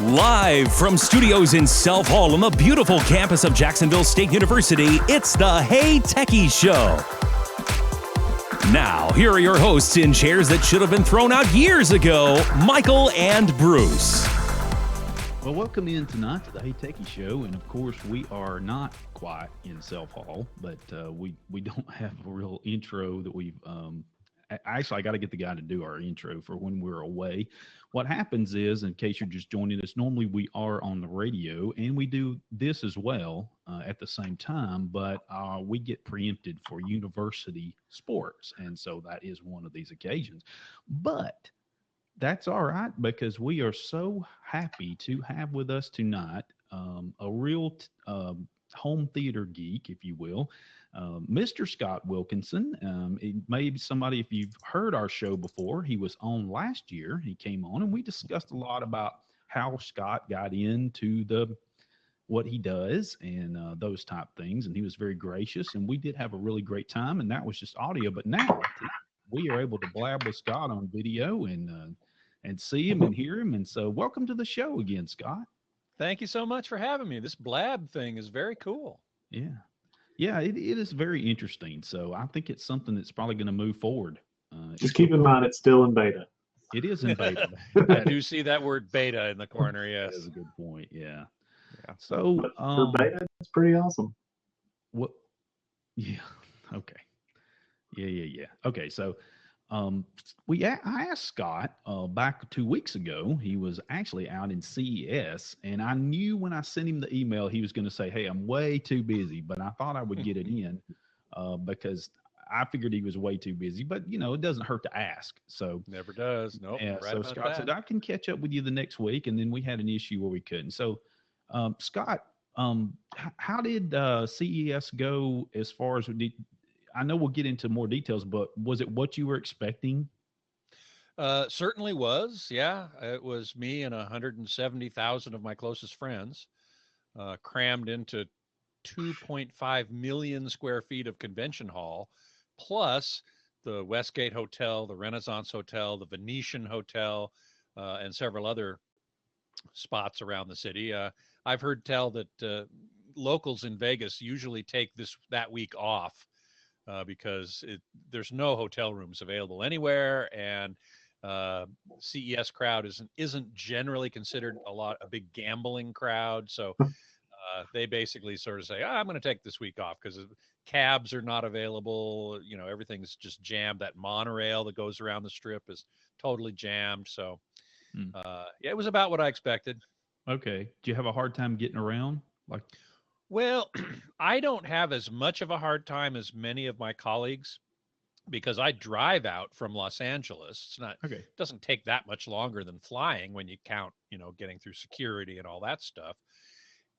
Live from studios in Self Hall on the beautiful campus of Jacksonville State University, it's the Hey Techies Show. Now, here are your hosts in chairs that should have been thrown out years ago, Michael and Bruce. Well, welcome in tonight to the Hey Techies Show, and of course, we are not quite in Self Hall, but we don't have a real intro that we've. Actually, I got to get the guy to do our intro for when we're away. What happens is, in case you're just joining us, normally we are on the radio, and we do this as well at the same time, but we get preempted for university sports, and so that is one of these occasions. But that's all right, because we are so happy to have with us tonight a real home theater geek, if you will, Mr. Scott Wilkinson. Maybe somebody, if you've heard our show before, he was on last year. He came on, and we discussed a lot about how Scott got into what he does and those type things, and he was very gracious, and we did have a really great time, and that was just audio. But now we are able to blab with Scott on video and see him and hear him. And so welcome to the show again, Scott. Thank you so much for having me. This blab thing is very cool. Yeah, it is very interesting. So I think it's something that's probably going to move forward. Just keep in mind, it's still in beta. It is in beta. I do see that word beta in the corner, yes. That's a good point, yeah. So for beta, it's pretty awesome. What? Yeah, okay. Yeah. Okay, so I asked Scott back 2 weeks ago. He was actually out in CES, and I knew when I sent him the email he was going to say, "Hey, I'm way too busy," but I thought I would get it in because I figured he was way too busy. But it doesn't hurt to ask. So never does. Nope. Yeah. Right, so Scott said I can catch up with you the next week, and then we had an issue where we couldn't. So Scott, how did CES go as far as I know we'll get into more details, but was it what you were expecting? Certainly was. Yeah, it was me and 170,000 of my closest friends crammed into 2.5 million square feet of convention hall, plus the Westgate Hotel, the Renaissance Hotel, the Venetian Hotel, and several other spots around the city. I've heard tell that locals in Vegas usually take that week off because there's no hotel rooms available anywhere, and CES crowd isn't generally considered a big gambling crowd. So they basically sort of say, I'm going to take this week off because cabs are not available. Everything's just jammed. That monorail that goes around the strip is totally jammed. So it was about what I expected. Okay. Do you have a hard time getting around? Well, I don't have as much of a hard time as many of my colleagues because I drive out from Los Angeles. It's not, okay. It doesn't take that much longer than flying when you count, getting through security and all that stuff.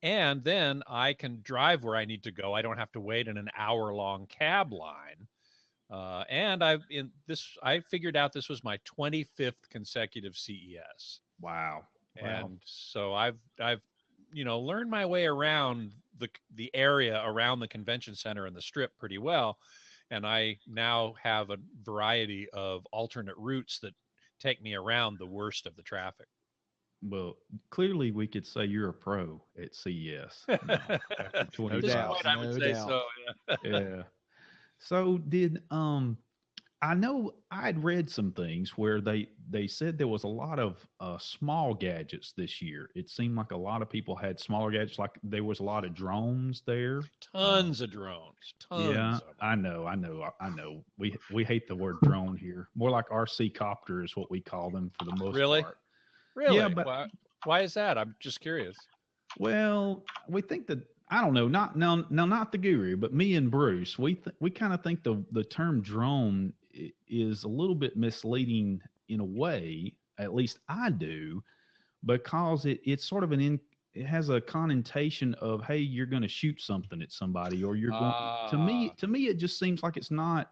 And then I can drive where I need to go. I don't have to wait in an hour-long cab line. And I figured out this was my 25th consecutive CES. Wow. And so I've learned my way around the area around the convention center and the strip pretty well. And I now have a variety of alternate routes that take me around the worst of the traffic. Well, clearly we could say you're a pro at CES. No doubt. I would say so. Yeah. So did I know I'd read some things where they said there was a lot of small gadgets this year. It seemed like a lot of people had smaller gadgets, like there was a lot of drones there. Tons of drones. Tons. Yeah, I know. We hate the word drone here. More like RC copter is what we call them for the most part. Really? Yeah, but why is that? I'm just curious. Well, we think that I don't know, not the guru, but me and Bruce, we kind of think the term drone is a little bit misleading in a way. At least I do, because it's sort of it has a connotation of, hey, you're going to shoot something at somebody, or you're going. To me, it just seems like it's not.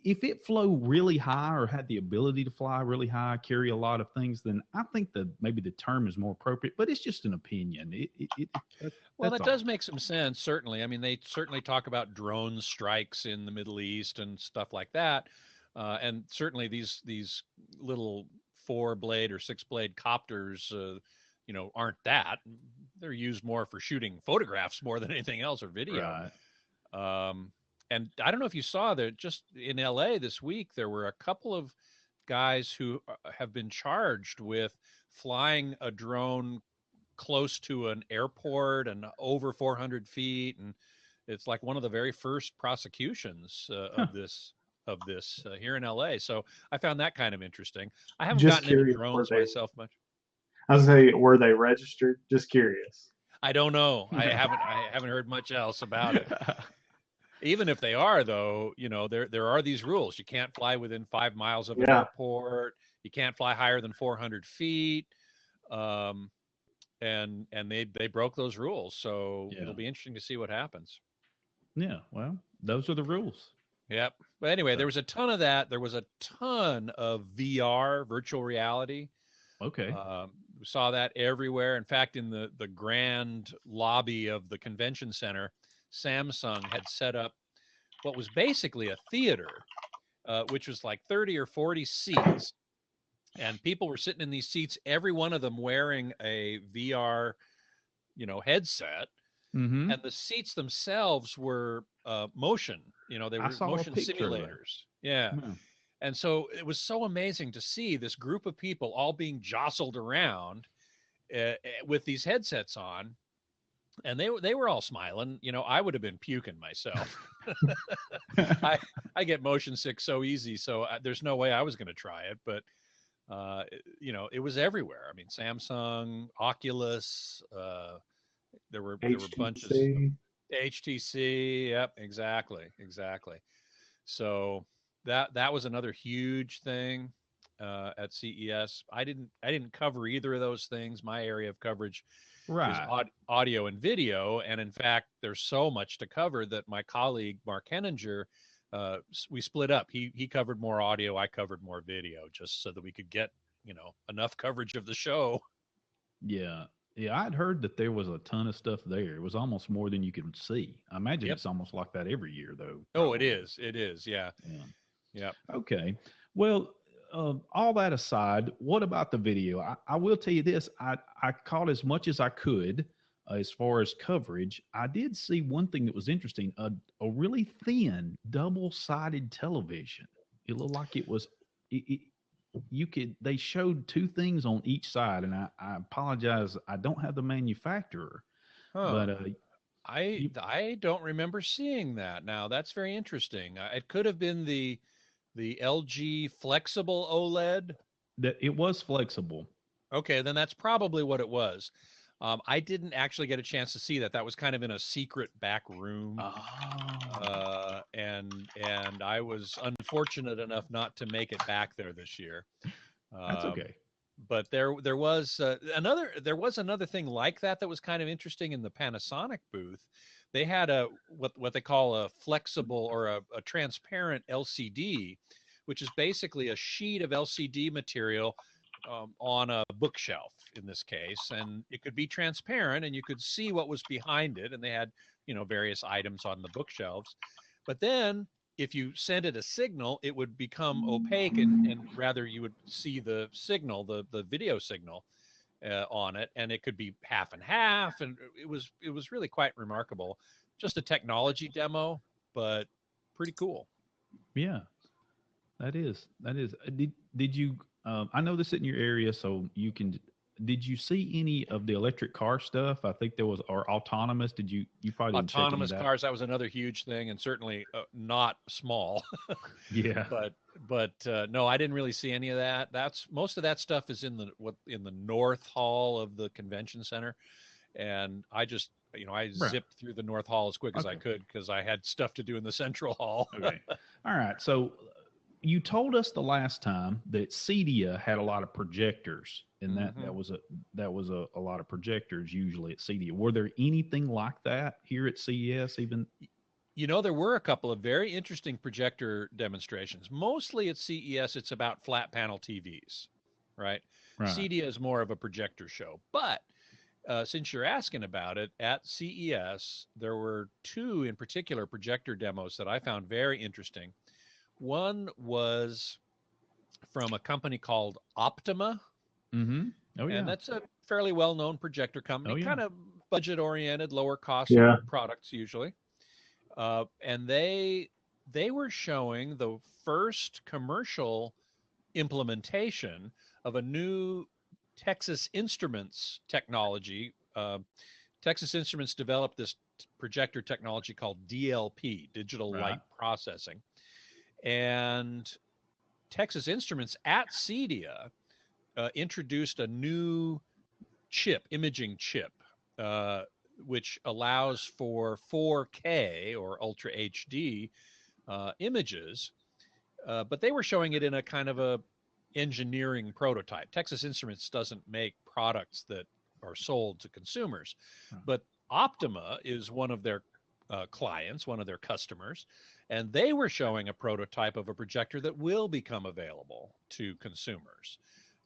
If it flew really high or had the ability to fly really high, carry a lot of things, then I think that maybe the term is more appropriate, but it's just an opinion. Well, that does make some sense, certainly. I mean, they certainly talk about drone strikes in the Middle East and stuff like that. And certainly these little 4-blade or 6-blade copters, aren't that. They're used more for shooting photographs more than anything else, or video. Right. And I don't know if you saw that just in LA this week, there were a couple of guys who have been charged with flying a drone close to an airport and over 400 feet. And it's like one of the very first prosecutions of this here in LA. So I found that kind of interesting. I haven't Just gotten into curious, drones myself much. I was gonna say, were they registered? Just curious. I don't know. I haven't heard much else about it. Even if they are, though, there are these rules. You can't fly within 5 miles of an airport. You can't fly higher than 400 feet. And they broke those rules. So it'll be interesting to see what happens. Yeah. Well, those are the rules. Yep. But anyway, there was a ton of that. There was a ton of VR, virtual reality. Okay. We saw that everywhere. In fact, in the grand lobby of the convention center, Samsung had set up what was basically a theater, which was like 30 or 40 seats. And people were sitting in these seats, every one of them wearing a VR, headset. Mm-hmm. And the seats themselves were motion. They were motion simulators. Yeah. And so it was so amazing to see this group of people all being jostled around with these headsets on. And they were all smiling. I would have been puking myself. I get motion sick so easy, so there's no way I was going to try it. But it was everywhere. I mean, Samsung, Oculus, there were bunches. HTC. Yep, exactly. So that was another huge thing at CES. I didn't cover either of those things. My area of coverage is audio and video, and in fact, there's so much to cover that my colleague Mark Henninger, we split up. He covered more audio, I covered more video, just so that we could get enough coverage of the show. Yeah, I'd heard that there was a ton of stuff there. It was almost more than you could see. I imagine it's almost like that every year, though. Oh, it is. Yeah. Okay. Well, all that aside, what about the video? I will tell you this. I caught as much as I could as far as coverage. I did see one thing that was interesting, a really thin double-sided television. It looked like it was, they showed two things on each side, and I apologize. I don't have the manufacturer, but I don't remember seeing that. Now that's very interesting. It could have been the LG flexible OLED. That it was flexible. Okay, then that's probably what it was. I didn't actually get a chance to see that. That was kind of in a secret back room. And I was unfortunate enough not to make it back there this year. That's okay. But there was another thing like that was kind of interesting in the Panasonic booth. They had what they call a flexible or a transparent LCD, which is basically a sheet of LCD material on a bookshelf in this case, and it could be transparent and you could see what was behind it, and they had various items on the bookshelves. But then if you send it a signal, it would become opaque, and rather you would see the signal, the video signal on it, and it could be half and half, and it was really quite remarkable. Just a technology demo, but pretty cool. Yeah, that is. Did you? I know this is in your area, so you can. Did you see any of the electric car stuff? I think there was, or autonomous. Did you probably didn't autonomous check cars? That was another huge thing, and certainly not small. Yeah, but no, I didn't really see any of that. Most of that stuff is in the North Hall of the convention center, and I just zipped through the North Hall as quick as I could because I had stuff to do in the Central Hall. Okay, all right. So you told us the last time that CEDIA had a lot of projectors, and that was a lot of projectors usually at CEDIA. Were there anything like that here at CES even? There were a couple of very interesting projector demonstrations. Mostly at CES, it's about flat panel TVs, right? CEDIA is more of a projector show. But since you're asking about it, at CES, there were two in particular projector demos that I found very interesting. One was from a company called Optima, Mm-hmm. Oh and yeah. that's a fairly well-known projector company, Oh yeah. kind of budget-oriented, lower-cost Yeah. products usually. And they were showing the first commercial implementation of a new Texas Instruments technology. Texas Instruments developed this projector technology called DLP, digital Right. light processing. And Texas Instruments at CEDIA introduced a new chip, imaging chip, which allows for 4K or Ultra HD images, but they were showing it in a kind of a engineering prototype. Texas Instruments doesn't make products that are sold to consumers, but Optima is one of their clients, one of their customers, and they were showing a prototype of a projector that will become available to consumers.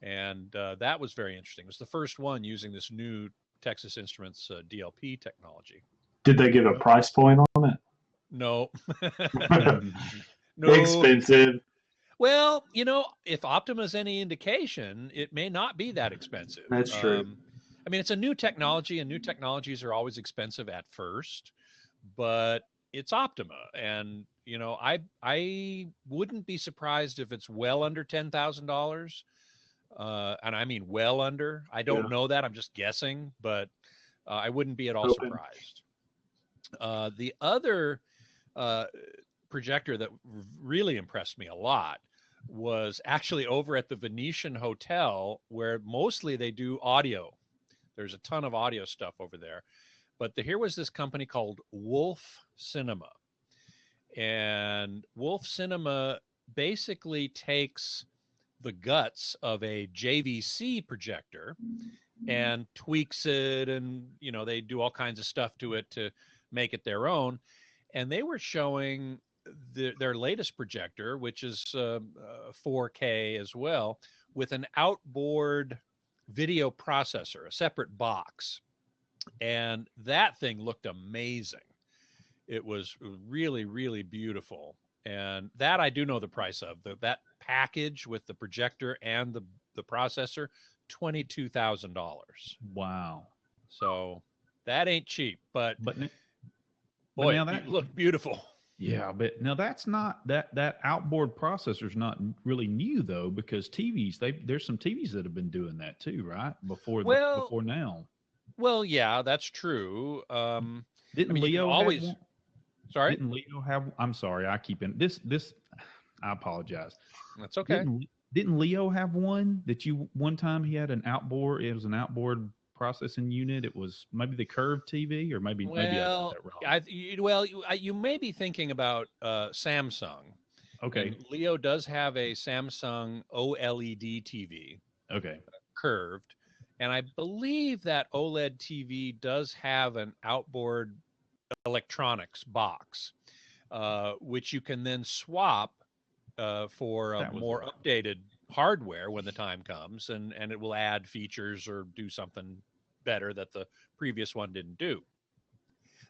And that was very interesting. It was the first one using this new Texas Instruments DLP technology. Did they give a price point on No, it? no. Expensive. Well, if Optima's any indication, it may not be that expensive. That's true. I mean, it's a new technology, and new technologies are always expensive at first, but it's Optima, and I wouldn't be surprised if it's well under $10,000, and I mean well under. I don't know that. I'm just guessing, but I wouldn't be at all surprised. The other projector that really impressed me a lot was actually over at the Venetian Hotel, where mostly they do audio. There's a ton of audio stuff over there. But here was this company called Wolf Cinema. And Wolf Cinema basically takes the guts of a JVC projector and tweaks it, and they do all kinds of stuff to it to make it their own. And they were showing their latest projector, which is 4K as well, with an outboard video processor, a separate box. And that thing looked amazing. It was really, really beautiful. And that I do know the price of. That package with the projector and the processor, $22,000. Wow. So that ain't cheap, but boy, now it looked beautiful. Yeah, but now that's not that outboard processor's not really new though, because TVs there's some TVs that have been doing that too, right? Before now. Well, yeah, that's true. Didn't Leo always have one? Sorry? Didn't Leo have? I'm sorry, I keep in this. I apologize. That's okay. Didn't Leo have one that one time he had an outboard? It was an outboard processing unit. It was maybe the curved TV, or maybe I got that wrong. You may be thinking about Samsung. Okay. And Leo does have a Samsung OLED TV. Okay. Curved, and I believe that OLED TV does have an outboard electronics box, which you can then swap for a more updated hardware when the time comes, and it will add features or do something better that the previous one didn't do.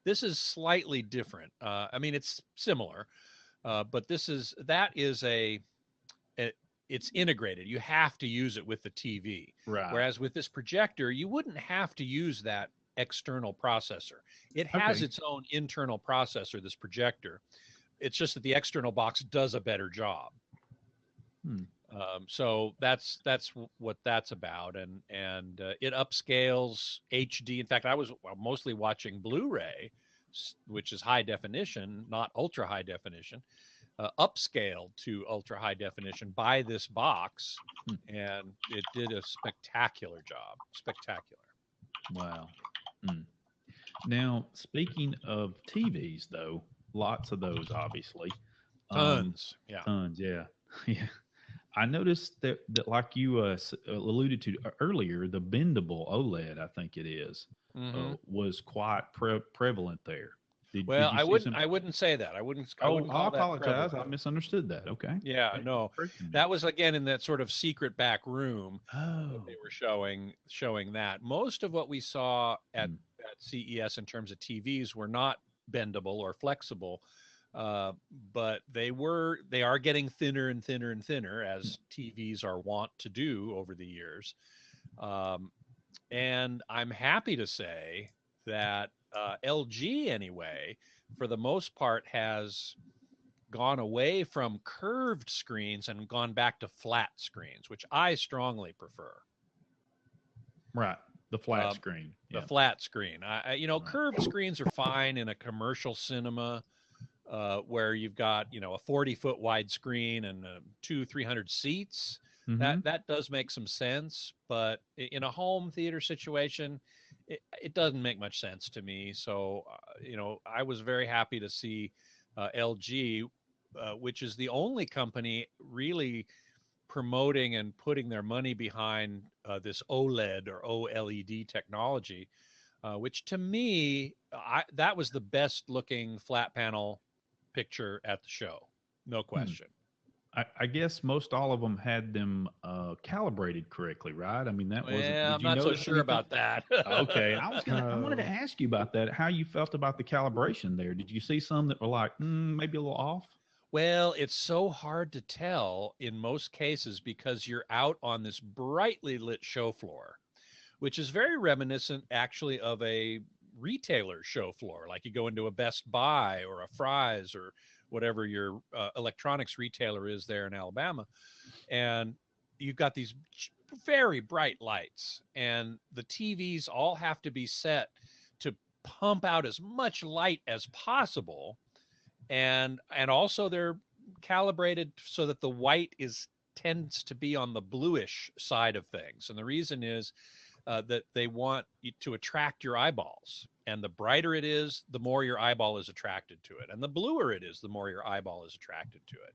This is slightly different. I mean, it's similar, but it's integrated. You have to use it with the TV. Right. Whereas with this projector, you wouldn't have to use that external processor. It has its own internal processor, this projector. It's just that the external box does a better job. So that's what that's about, and it upscales HD. In fact, I was mostly watching Blu-ray, which is high definition, not ultra high definition, upscaled to ultra high definition by this box, and it did a spectacular job. Spectacular. Wow. Now, speaking of TVs, though, lots of those, obviously. Tons. Tons, yeah. Yeah. I noticed that like you alluded to earlier, the bendable OLED, I think it is, was quite prevalent there. I wouldn't say that. I wouldn't I call that apologize. prevalent. I misunderstood that. Okay. Yeah, no. That was again in that sort of secret back room. They were showing that. Most of what we saw at CES in terms of TVs were not bendable or flexible. But they are getting thinner and thinner and thinner, as TVs are wont to do over the years. And I'm happy to say that LG, anyway, for the most part, has gone away from curved screens and gone back to flat screens, which I strongly prefer. Right. The flat screen. The Yeah. flat screen. Right. Curved screens are fine in a commercial cinema where you've got, a 40-foot wide screen and 200-300 seats. Mm-hmm. That does make some sense, but in a home theater situation, it doesn't make much sense to me. So, I was very happy to see LG, which is the only company really promoting and putting their money behind this OLED or OLED technology, which to me, that was the best looking flat panel picture at the show. No question. I guess most all of them had them calibrated correctly, right? I mean, that wasn't. Well, Did I'm you not so notice sure anything? about that. Okay, I wanted to ask you about that. How you felt about the calibration there? Did you see some that were like maybe a little off? Well, it's so hard to tell in most cases because you're out on this brightly lit show floor, which is very reminiscent actually of a retailer show floor. Like you go into a Best Buy or a Fry's or whatever your electronics retailer is there in Alabama. And you've got these very bright lights, and the TVs all have to be set to pump out as much light as possible. And also they're calibrated so that the white tends to be on the bluish side of things. And the reason is that they want you to attract your eyeballs. And the brighter it is, the more your eyeball is attracted to it. And the bluer it is, the more your eyeball is attracted to it.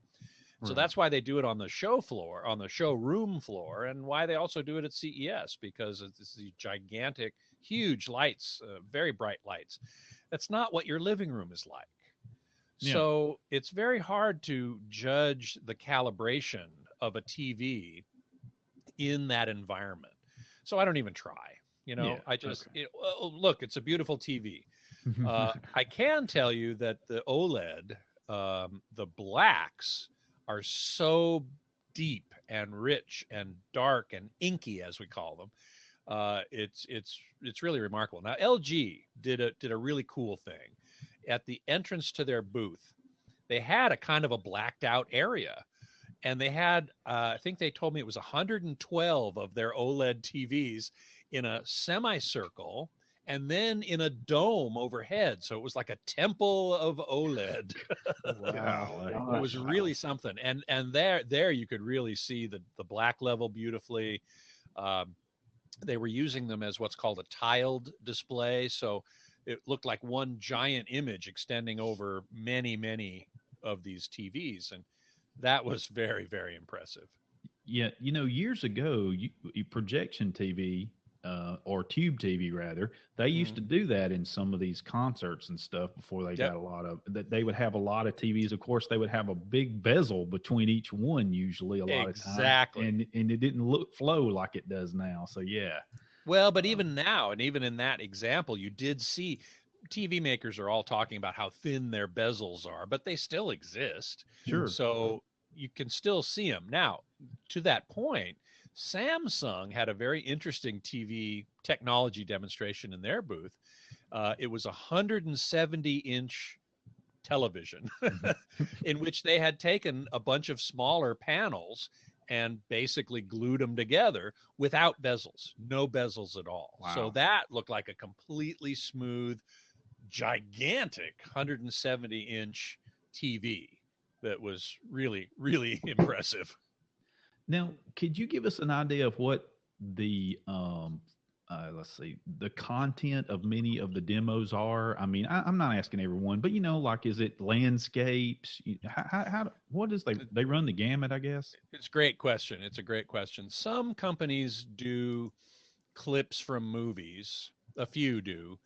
Right. So that's why they do it on the show floor, on the showroom floor, and why they also do it at CES, because it's these gigantic, huge lights, very bright lights. That's not what your living room is like. Yeah. So it's very hard to judge the calibration of a TV in that environment. So I don't even try. I just look. It's a beautiful TV. I can tell you that the OLED, the blacks are so deep and rich and dark and inky, as we call them. It's really remarkable. Now LG did a really cool thing. At the entrance to their booth, they had a kind of a blacked out area. And they had, I think they told me it was 112 of their OLED TVs in a semicircle and then in a dome overhead. So it was like a temple of OLED. Wow. It was really something. And there you could really see the black level beautifully. They were using them as what's called a tiled display. So it looked like one giant image extending over many, many of these TVs. And that was very, very impressive. Yeah, years ago, projection TV or tube TV rather, they used to do that in some of these concerts and stuff before they got a lot of that. They would have a lot of TVs. Of course, they would have a big bezel between each one, usually a lot of times. Exactly, and it didn't flow like it does now. So yeah. Well, but even now, and even in that example, you did see TV makers are all talking about how thin their bezels are, but they still exist. Sure. So you can still see them. Now, to that point, Samsung had a very interesting TV technology demonstration in their booth. It was a 170-inch television in which they had taken a bunch of smaller panels and basically glued them together without bezels, no bezels at all. Wow. So that looked like a completely smooth, gigantic 170-inch TV that was really, really impressive. Now, could you give us an idea of what the the content of many of the demos are? I mean, I'm not asking everyone, but like, is it landscapes? What is they run the gamut, I guess? It's a great question. It's a great question. Some companies do clips from movies. A few do.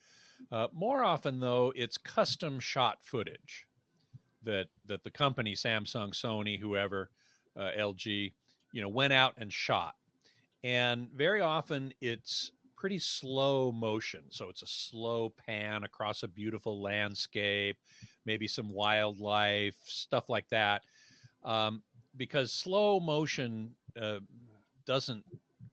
More often, though, it's custom shot footage that the company, Samsung, Sony, whoever, LG, went out and shot. And very often it's pretty slow motion. So it's a slow pan across a beautiful landscape. maybe some wildlife, stuff like that. Because slow motion doesn't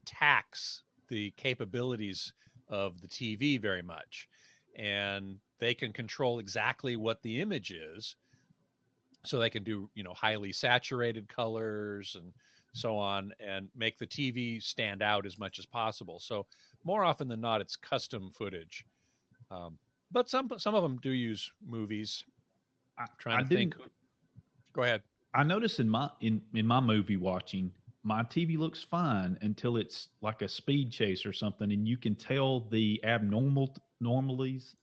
tax the capabilities of the TV very much. And they can control exactly what the image is. So they can do, highly saturated colors and so on, and make the TV stand out as much as possible. So more often than not, it's custom footage. But some of them do use movies. I'm trying to think. Go ahead. I notice in my movie watching, my TV looks fine until it's like a speed chase or something, and you can tell the anomalies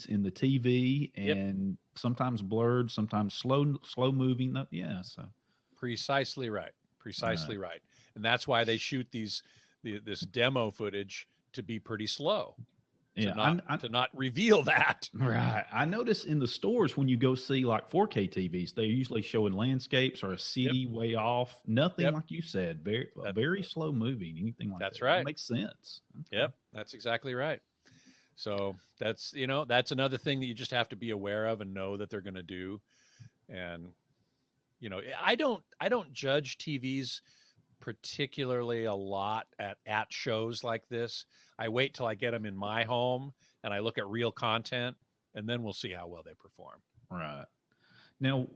in the TV, and sometimes blurred, sometimes slow moving. Yeah, so precisely right. And that's why they shoot this demo footage to be pretty slow. To not reveal that. Right. I notice in the stores when you go see like 4K TVs, they're usually showing landscapes or a city way off. Nothing like you said. Very slow moving. Anything like that. That's right. It makes sense. Okay. Yep. That's exactly right. So that's another thing that you just have to be aware of and know that they're going to do. And, I don't judge TVs particularly a lot at shows like this. I wait till I get them in my home and I look at real content, and then we'll see how well they perform. Right. Now,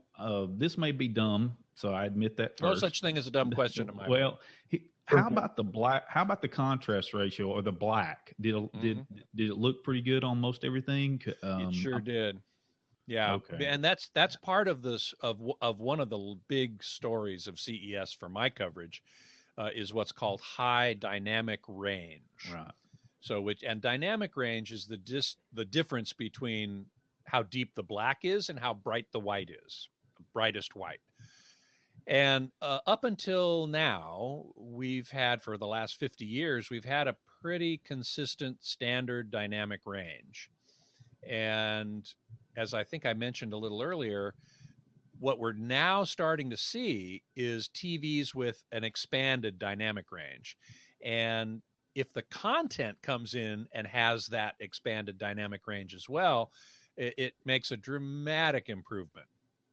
this may be dumb, so I admit that first. No such thing as a dumb question in my Well, how about the black? How about the contrast ratio or the black? Did it look pretty good on most everything? It sure did. Yeah. Okay. And that's part of this of one of the big stories of CES for my coverage is what's called high dynamic range. Right. So dynamic range is the difference between how deep the black is and how bright the white is, brightest white. And up until now, for the last 50 years, we've had a pretty consistent standard dynamic range. And as I think I mentioned a little earlier, what we're now starting to see is TVs with an expanded dynamic range. And if the content comes in and has that expanded dynamic range as well, it makes a dramatic improvement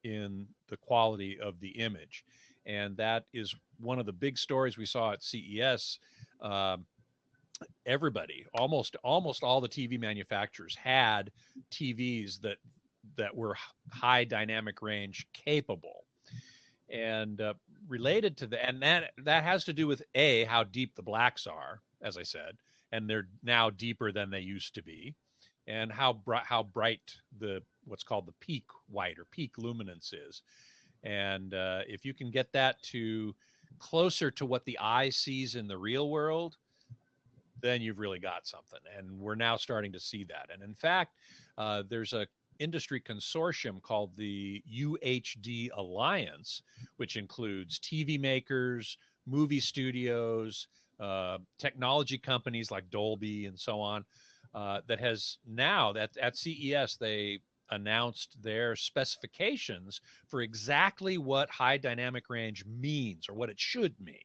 in the quality of the image. And that is one of the big stories we saw at CES. Everybody, almost all the TV manufacturers had TVs that were high dynamic range capable. And related to that, and that has to do with how deep the blacks are, as I said, and they're now deeper than they used to be, and how bright what's called the peak white or peak luminance is. And if you can get that to closer to what the eye sees in the real world, then you've really got something. And we're now starting to see that. And in fact, there's a industry consortium called the UHD Alliance, which includes TV makers, movie studios, technology companies like Dolby and so on, that has now that at CES they announced their specifications for exactly what high dynamic range means or what it should mean.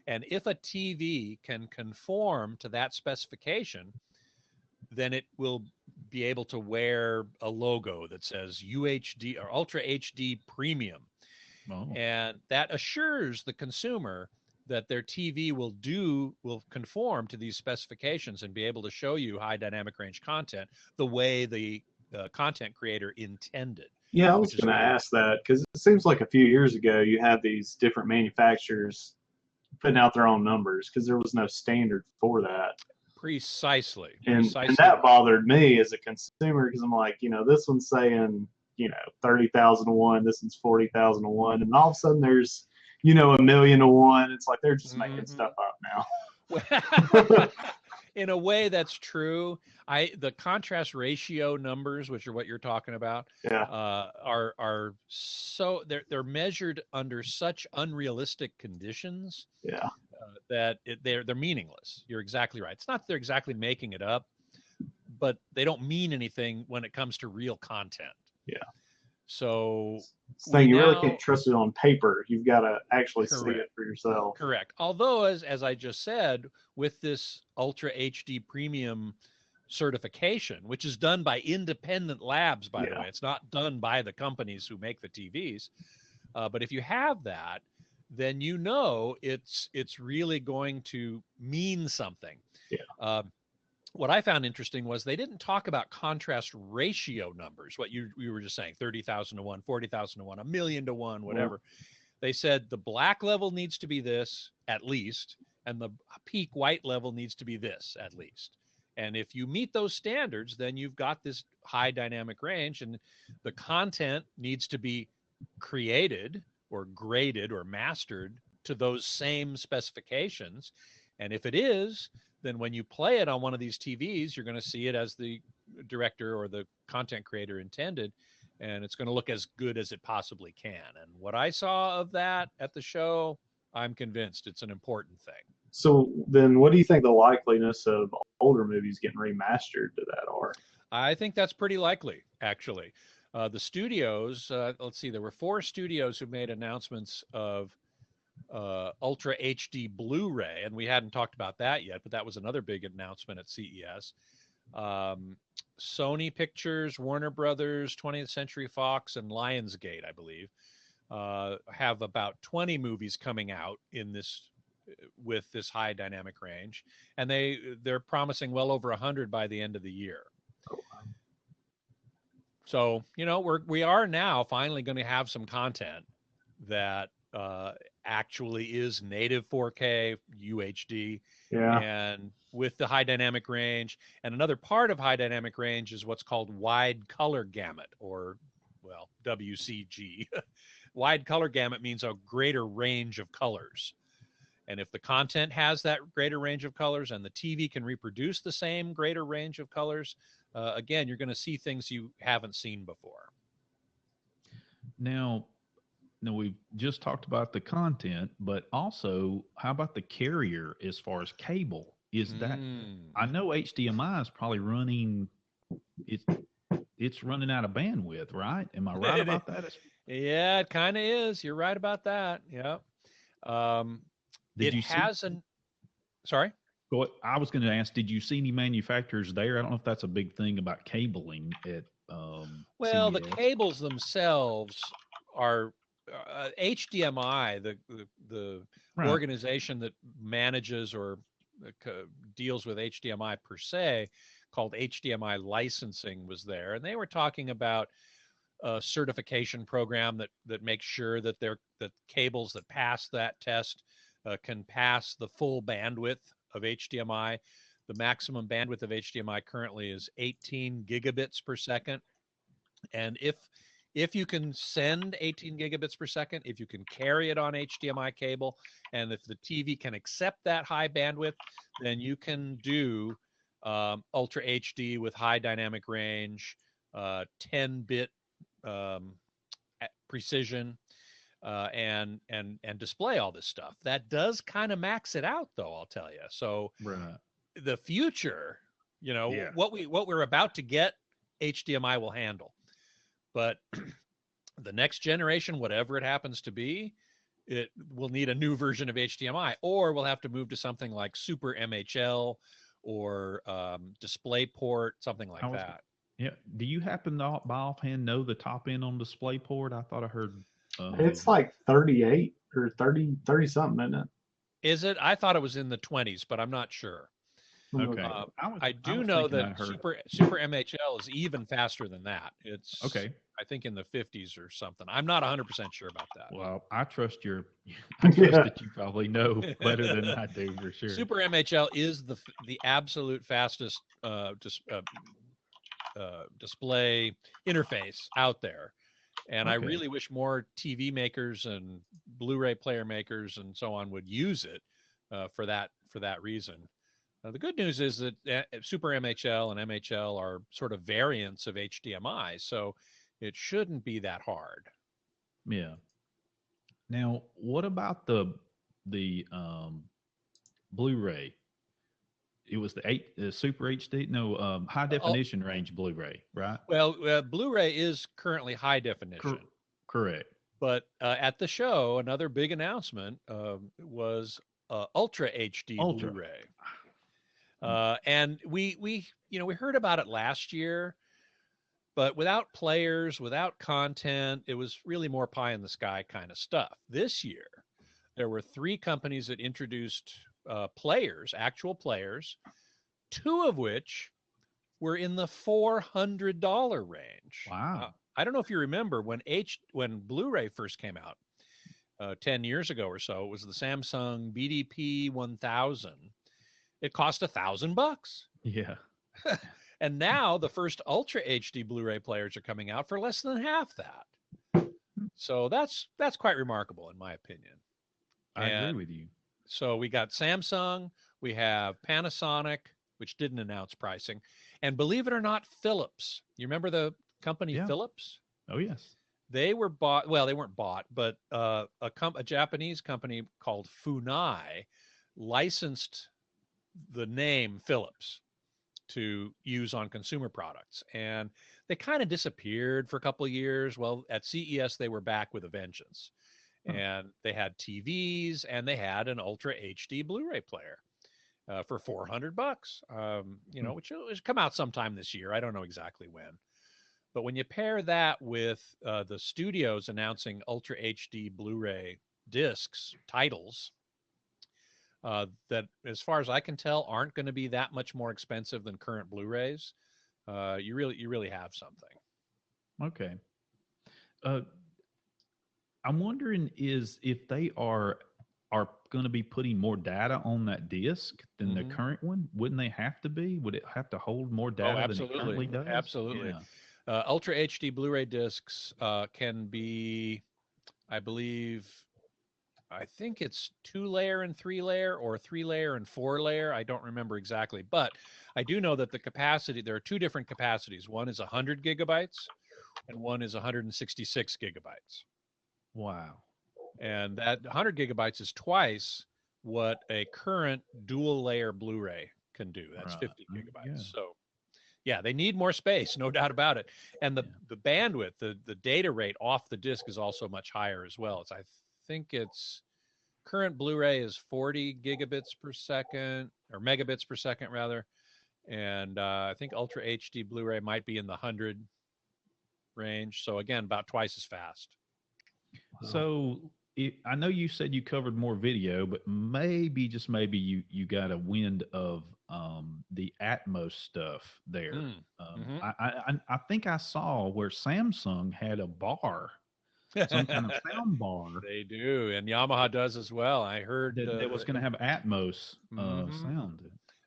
And if a TV can conform to that specification, then it will be able to wear a logo that says UHD or Ultra HD Premium. Oh. And that assures the consumer that their TV will conform to these specifications and be able to show you high dynamic range content the way the content creator intended. Yeah, I was going to ask that because it seems like a few years ago you had these different manufacturers putting out their own numbers because there was no standard for that. Precisely. And that bothered me as a consumer because I'm like, this one's saying, 30,000 to 1, this one's 40,000 to 1, and all of a sudden there's, 1,000,000 to 1. It's like they're just making stuff up now. In a way, that's true. The contrast ratio numbers, which are what you're talking about, are so they're measured under such unrealistic conditions. Yeah. That they're meaningless. You're exactly right. It's not that they're exactly making it up, but they don't mean anything when it comes to real content. Yeah. So you really can't trust it on paper. You've got to actually see it for yourself. Correct. Although, as I just said, with this Ultra HD Premium certification, which is done by independent labs, by the Yeah. way. It's not done by the companies who make the TVs. But if you have that, then you know it's really going to mean something. Yeah. What I found interesting was they didn't talk about contrast ratio numbers, what you were just saying, 30,000 to 1, 40,000 to 1, a million to 1, whatever. They said the black level needs to be this at least, and the peak white level needs to be this at least. And if you meet those standards, then you've got this high dynamic range, and the content needs to be created or graded or mastered to those same specifications. And if it is, then when you play it on one of these TVs, you're going to see it as the director or the content creator intended, and it's going to look as good as it possibly can. And what I saw of that at the show, I'm convinced it's an important thing. So then what do you think the likeliness of older movies getting remastered to that are? I think that's pretty likely, actually. The studios, let's see, there were 4 studios who made announcements of Ultra HD Blu-ray, and we hadn't talked about that yet, but that was another big announcement at CES. Sony Pictures, Warner Brothers, 20th Century Fox, and Lionsgate, I believe, have about 20 movies coming out in this with this high dynamic range, and they're promising well over 100 by the end of the year. So, you know, we are now finally going to have some content that actually is native 4K UHD, Yeah. and with the high dynamic range. And another part of high dynamic range is what's called wide color gamut, or, well, WCG. Wide color gamut means a greater range of colors. And if the content has that greater range of colors and the TV can reproduce the same greater range of colors, again, you're going to see things you haven't seen before. Now, we've just talked about the content, but also how about the carrier as far as cable? Is that, I know HDMI is probably running, it's running out of bandwidth, right? Am I right about that? Yeah, it kind of is. You're right about that. Yeah. Sorry? I was going to ask, did you see any manufacturers there? I don't know if that's a big thing about cabling at Well, the CES. cables themselves are HDMI, the Right. organization that manages or deals with HDMI per se, called HDMI licensing, was there, and they were talking about a certification program that makes sure that that cables that pass that test can pass the full bandwidth of HDMI. The maximum bandwidth of HDMI currently is 18 gigabits per second. And if you can send 18 gigabits per second, if you can carry it on HDMI cable, and if the TV can accept that high bandwidth, then you can do Ultra HD with high dynamic range, 10-bit precision, and display all this stuff. That does kind of max it out, though, I'll tell you. So Right. the future, you know, Yeah. what we're about to get, HDMI will handle. But the next generation, whatever it happens to be, it will need a new version of HDMI, or we'll have to move to something like Super MHL or DisplayPort, something like that. Yeah. Do you happen to, by offhand, know the top end on DisplayPort? I thought I heard. It's like 38 or 30 something, isn't it? Is it? I thought it was in the 20s, but I'm not sure. Okay. I do know that Super MHL is even faster than that. It's okay. I think in the 50s or something. I'm not 100% sure about that. Well, I trust that you probably know better than I do for sure. Super MHL is the absolute fastest display interface out there. And I really wish more TV makers and Blu-ray player makers and so on would use it for that reason. The good news is that Super MHL and MHL are sort of variants of HDMI, so it shouldn't be that hard. Yeah. Now, what about the Blu-ray? It was the Super HD, high definition range Blu-ray, right? Well, Blu-ray is currently high definition. Correct. But at the show, another big announcement was Ultra HD Blu-ray. And we heard about it last year, but without players, without content, it was really more pie in the sky kind of stuff. This year, there were 3 companies that introduced players, actual players, 2 of which were in the $400 range. Wow. I don't know if you remember when Blu-ray first came out 10 years ago or so. It was the Samsung BDP 1000. It cost $1,000. Yeah. And now the first Ultra HD Blu-ray players are coming out for less than half that. So that's quite remarkable in my opinion. I agree with you. So we got Samsung, we have Panasonic, which didn't announce pricing, and believe it or not, Philips. You remember the company Philips? Oh yes. They were bought. Well, they weren't bought, but a Japanese company called Funai licensed the name Philips to use on consumer products, and they kind of disappeared for a couple of years. Well, at CES they were back with a vengeance, and they had TVs and they had an Ultra HD Blu-ray player for $400. Which will come out sometime this year. I don't know exactly when, but when you pair that with the studios announcing Ultra HD Blu-ray discs titles. That, as far as I can tell, aren't going to be that much more expensive than current Blu-rays. You really have something. Okay. I'm wondering if they are going to be putting more data on that disc than the current one. Wouldn't they have to be? Would it have to hold more data than it currently does? Absolutely. Yeah. Ultra HD Blu-ray discs can be, I think it's 2-layer and 3-layer or 3-layer and 4-layer. I don't remember exactly, but I do know that the capacity, there are 2 different capacities. One is 100 gigabytes and one is 166 gigabytes. Wow. And that 100 gigabytes is twice what a current dual layer Blu-ray can do. That's 50 gigabytes. Yeah. So yeah, they need more space, no doubt about it. And the bandwidth, the data rate off the disc is also much higher as well. I think it's current Blu-ray is 40 gigabits per second, or megabits per second rather. And I think Ultra HD Blu-ray might be in the 100 range. So again, about twice as fast. So I know you said you covered more video, but maybe, just maybe, you got a wind of the Atmos stuff there. I think I saw where Samsung had a bar, some kind of sound bar. They do, and Yamaha does as well. I heard that was going to have Atmos sound.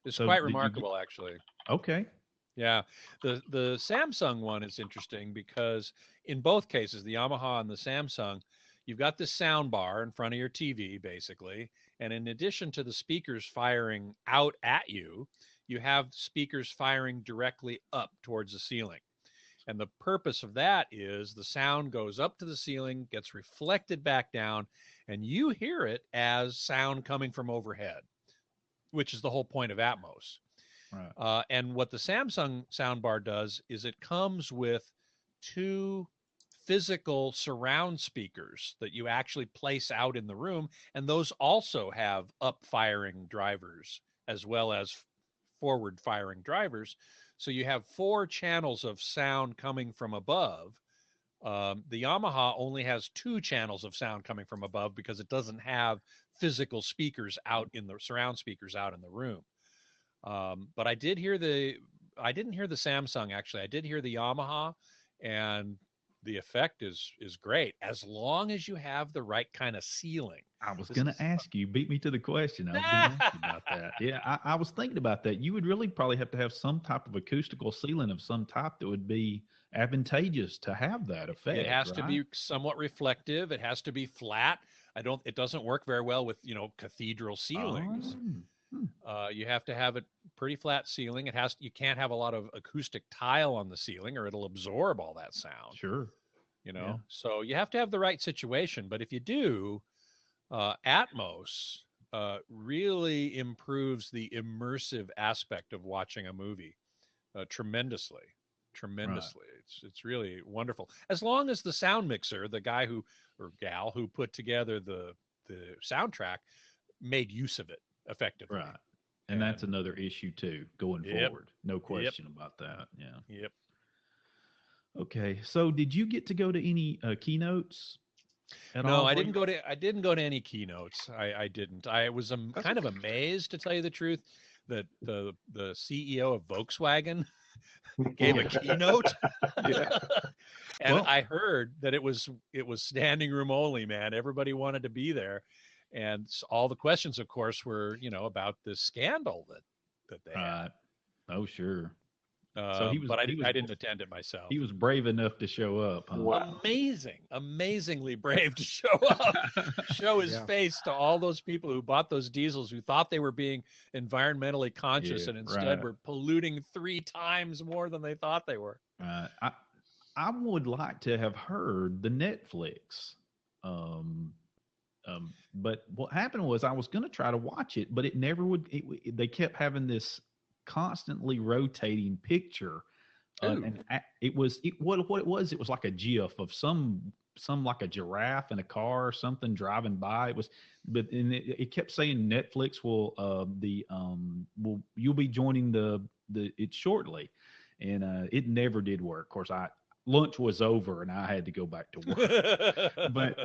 It's quite remarkable, actually. Okay. Yeah, the Samsung one is interesting because in both cases, the Yamaha and the Samsung, you've got this sound bar in front of your TV, basically, and in addition to the speakers firing out at you, you have speakers firing directly up towards the ceiling. And the purpose of that is the sound goes up to the ceiling, gets reflected back down, and you hear it as sound coming from overhead, which is the whole point of Atmos. Right. And what the Samsung soundbar does is it comes with 2 physical surround speakers that you actually place out in the room, and those also have up firing drivers as well as forward firing drivers. So you have 4 channels of sound coming from above. The Yamaha only has 2 channels of sound coming from above because it doesn't have physical speakers out in the surround speakers out in the room. But I didn't hear the Samsung, actually. I did hear the Yamaha, and the effect is great as long as you have the right kind of ceiling. I was going to ask you, beat me to the question. I was going to ask you about that. Yeah, I was thinking about that. You would really probably have to have some type of acoustical ceiling of some type that would be advantageous to have that effect. It has to be somewhat reflective. It has to be flat. It doesn't work very well with, cathedral ceilings. You have to have a pretty flat ceiling. You can't have a lot of acoustic tile on the ceiling or it'll absorb all that sound. Sure. So you have to have the right situation. But if you do, Atmos really improves the immersive aspect of watching a movie tremendously. Right. It's really wonderful. As long as the sound mixer, the guy or gal who put together the soundtrack, made use of it effectively. Right. And that's another issue too, going Yep. forward. No question about that. Yeah. Yep. Okay. So did you get to go to any keynotes at all? No, I didn't go to any keynotes. I didn't. I was kind of amazed, to tell you the truth, that the CEO of Volkswagen gave a keynote. Yeah. And Well- I heard that it was standing room only, man. Everybody wanted to be there. And all the questions, of course, were, about this scandal that they had. Oh, sure. So But I didn't attend it myself. He was brave enough to show up. Huh? Wow. Amazingly brave to show up, show his face to all those people who bought those diesels, who thought they were being environmentally conscious, and instead were polluting 3 times more than they thought they were. I would like to have heard the Netflix. But what happened was I was going to try to watch it, but it never would. They kept having this constantly rotating picture, and it was what it was. It was like a GIF of some like a giraffe in a car or something driving by. It was, but it kept saying Netflix will you'll be joining it shortly, and it never did work. Of course, lunch was over and I had to go back to work. But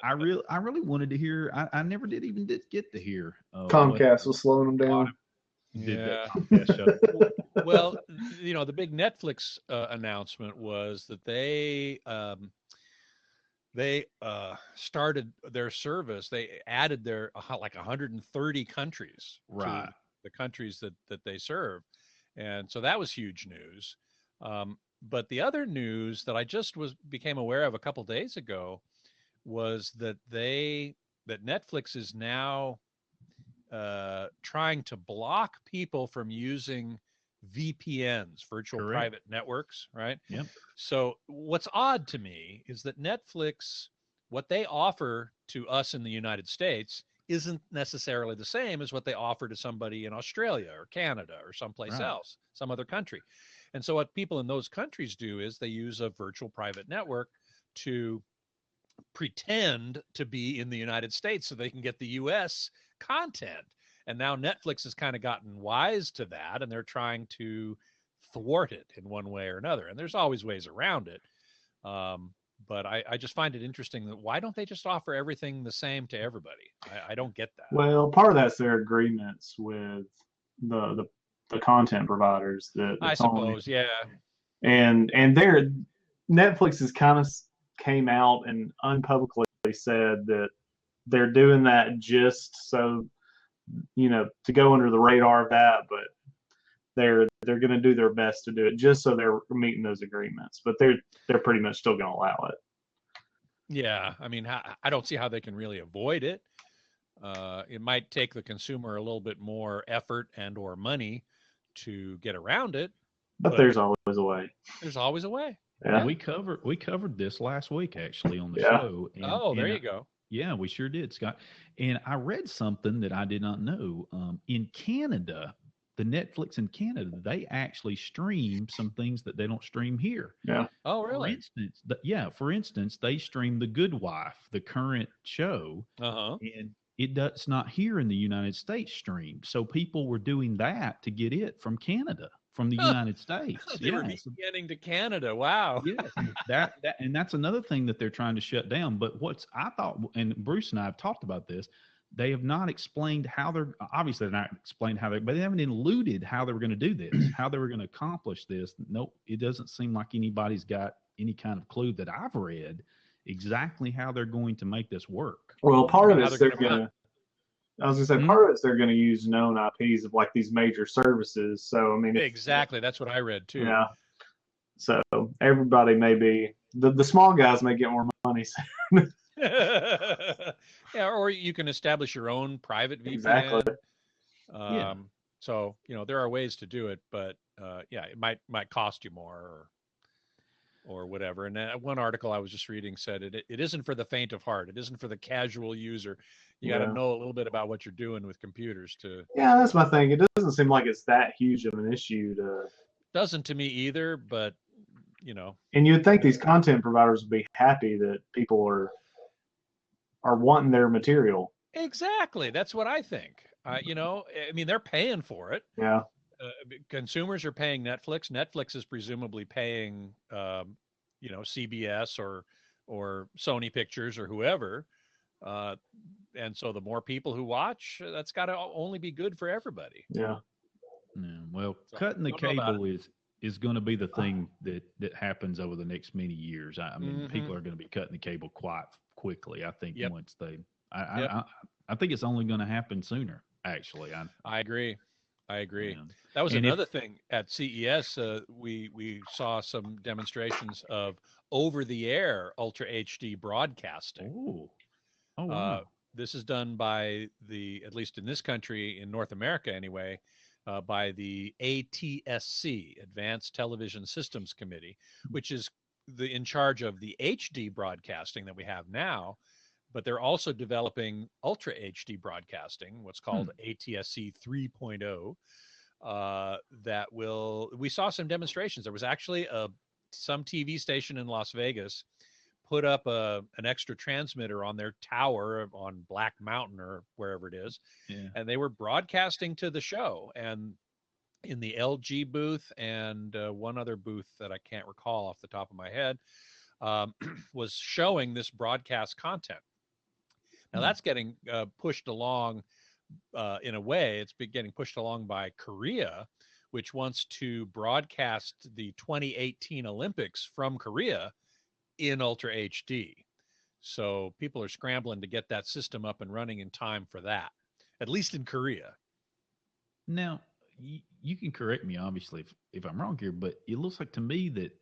I really wanted to hear. I never did get to hear. Comcast was slowing them down. Yeah. Show. Well, the big Netflix announcement was that they started their service. They added their like 130 countries, right, to the countries that they serve, and so that was huge news. But the other news that I just became aware of a couple days ago was that Netflix is now trying to block people from using VPNs, virtual private networks, right? Yep. So what's odd to me is that Netflix, what they offer to us in the United States isn't necessarily the same as what they offer to somebody in Australia or Canada or someplace else, some other country. And so what people in those countries do is they use a virtual private network to pretend to be in the United States so they can get the US content. And now Netflix has kind of gotten wise to that, and they're trying to thwart it in one way or another. And there's always ways around it. But I just find it interesting that why don't they just offer everything the same to everybody? I don't get that. Well, part of that's their agreements with the content providers. I suppose, yeah. And Netflix has kind of came out and unpublicly said that they're doing that just so, to go under the radar of that, but they're going to do their best to do it just so they're meeting those agreements. But they're pretty much still going to allow it. Yeah, I mean, I don't see how they can really avoid it. It might take the consumer a little bit more effort and or money to get around it. But there's always a way. There's always a way. Yeah. We covered this last week actually on the show. And, there you go. Yeah, we sure did, Scott. And I read something that I did not know. In Canada, the Netflix in Canada, they actually stream some things that they don't stream here. Yeah. Oh, really? For instance, they stream The Good Wife, the current show, and it's not here in the United States streamed. So people were doing that to get it from Canada, from the United States. They were getting to Canada. Wow. Yeah, and that's another thing that they're trying to shut down. But I thought, and Bruce and I have talked about this, they have not explained how but they haven't alluded how they were going to do this, how they were going to accomplish this. Nope, it doesn't seem like anybody's got any kind of clue that I've read exactly how they're going to make this work. Well, part of it's they're going to. I was going to say, part of it's they're going to use known IPs of like these major services. So, I mean. Exactly. That's what I read too. Yeah. So everybody may be, the small guys may get more money. Yeah, or you can establish your own private VPN. Exactly. So, there are ways to do it, but it might cost you more or whatever. And one article I was just reading said it isn't for the faint of heart. It isn't for the casual user. You got to know a little bit about what you're doing with computers to. Yeah, that's my thing. It doesn't seem like it's that huge of an issue to. Doesn't to me either, but And you'd think these content providers would be happy that people are wanting their material. Exactly. That's what I think. I mean, they're paying for it. Yeah. Consumers are paying Netflix. Netflix is presumably paying, CBS or Sony Pictures or whoever. And so the more people who watch, that's got to only be good for everybody. Yeah. Yeah, well, So, cutting the don't know about cable is going to be the thing that happens over the next many years. I mean, Mhm. people are going to be cutting the cable quite quickly. I think Yep. once they, Yep. I think it's only going to happen sooner. Actually, I agree. I agree. yeah. That was And if another thing at CES. We saw some demonstrations of over-the-air Ultra HD broadcasting. oh Uh, wow, this is done by at least in this country, in North America anyway, by the ATSC, Advanced Television Systems Committee, which is in charge of the HD broadcasting that we have now. But they're also developing Ultra HD broadcasting, what's called ATSC 3.0. We saw some demonstrations. There was actually some TV station in Las Vegas put up an extra transmitter on their tower on Black Mountain or wherever it is, yeah. and they were broadcasting to the show. And in the LG booth and one other booth that I can't recall off the top of my head, was showing this broadcast content. Now that's getting pushed along in a way. It's been getting pushed along by Korea, which wants to broadcast the 2018 Olympics from Korea in Ultra HD. So people are scrambling to get that system up and running in time for that, at least in Korea. Now you can correct me, obviously, if I'm wrong here, but it looks like to me that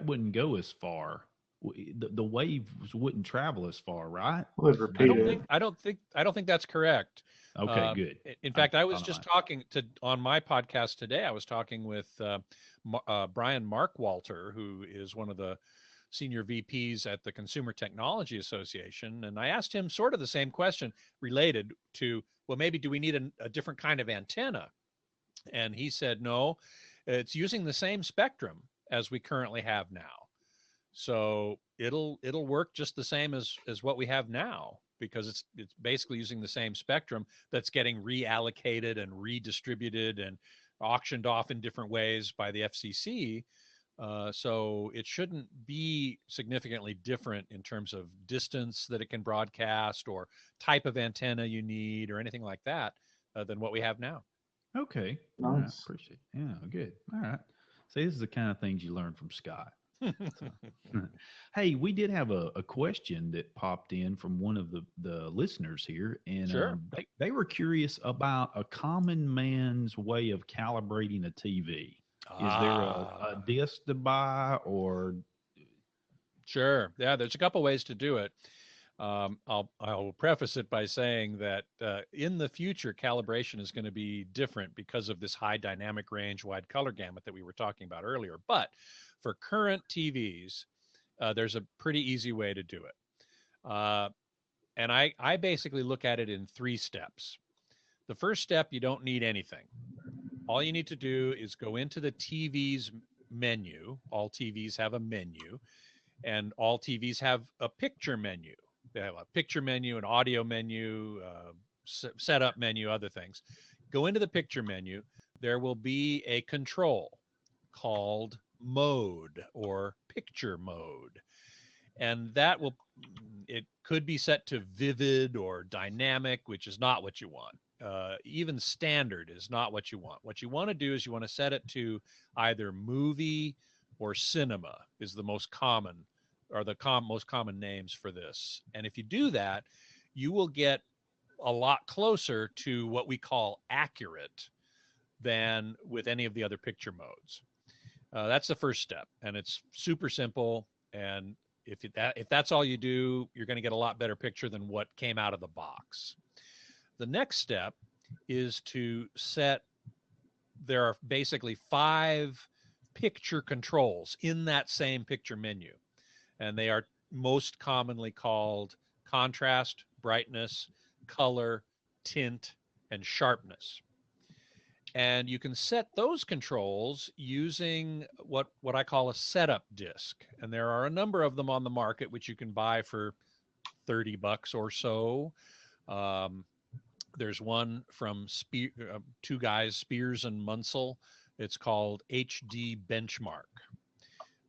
wouldn't go as far. The waves wouldn't travel as far, right? We'll I repeat don't it. think I don't think I don't think that's correct. Okay, good. In fact, I was thought just might. talking on my podcast today. I was talking with Brian Markwalter, who is one of the senior VPs at the Consumer Technology Association, and I asked him sort of the same question related to, well, maybe do we need a different kind of antenna? And he said, no, it's using the same spectrum as we currently have now. So it'll work just the same as what we have now, because it's basically using the same spectrum that's getting reallocated and redistributed and auctioned off in different ways by the FCC. So it shouldn't be significantly different in terms of distance that it can broadcast or type of antenna you need or anything like that than what we have now. Okay. All right. Nice. Appreciate it. Yeah, good. All right. See, this is the kind of things you learn from Scott. So, hey, we did have a question that popped in from one of the listeners here, and Sure. they were curious about a common man's way of calibrating a TV. Is there a disc to buy, or? Sure. Yeah, there's a couple ways to do it. I'll preface it by saying that in the future, calibration is going to be different because of this high dynamic range, wide color gamut that we were talking about earlier. But for current TVs, there's a pretty easy way to do it. And I basically look at it in 3 steps. The first step, you don't need anything. All you need to do is go into the TV's menu. All TVs have a menu, and all TVs have a picture menu. They have a picture menu, an audio menu, setup menu, other things. Go into the picture menu. There will be a control called mode or picture mode. And it could be set to vivid or dynamic, which is not what you want. Even standard is not what you want. What you want to do is you want to set it to either movie or cinema is the most common, or the most common names for this. And if you do that, you will get a lot closer to what we call accurate than with any of the other picture modes. That's the first step, and it's super simple. And if that's all you do, you're going to get a lot better picture than what came out of the box. The next step is to set. There are basically 5 picture controls in that same picture menu, and they are most commonly called contrast, brightness, color, tint, and sharpness. And you can set those controls using what I call a setup disc. And there are a number of them on the market, which you can buy for $30 or so. There's one from two guys, Spears and Munsell. It's called HD Benchmark.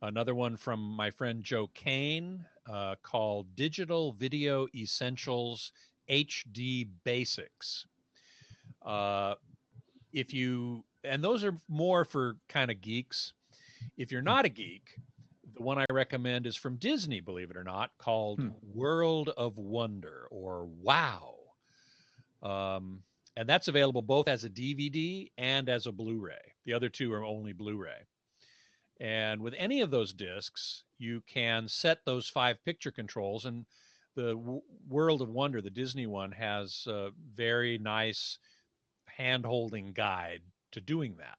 Another one from my friend Joe Kane called Digital Video Essentials HD Basics. And those are more for kind of geeks. If you're not a geek, the one I recommend is from Disney, believe it or not, called World of Wonder, or WOW. And that's available both as a DVD and as a Blu-ray. The other two are only Blu-ray. And with any of those discs, you can set those 5 picture controls. And the World of Wonder, the Disney one, has a very nice hand-holding guide to doing that.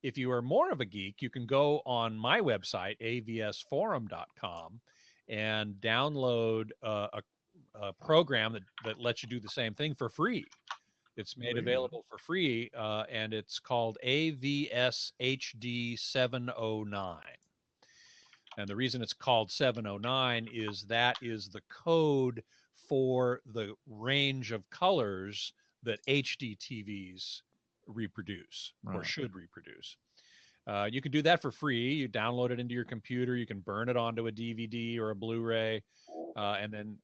If you are more of a geek, you can go on my website, avsforum.com, and download a program that lets you do the same thing for free. It's made available for free, and it's called AVS HD 709. And the reason it's called 709 is that is the code for the range of colors that HD TVs reproduce or should reproduce. You can do that for free. You download it into your computer. You can burn it onto a DVD or a Blu-ray, and then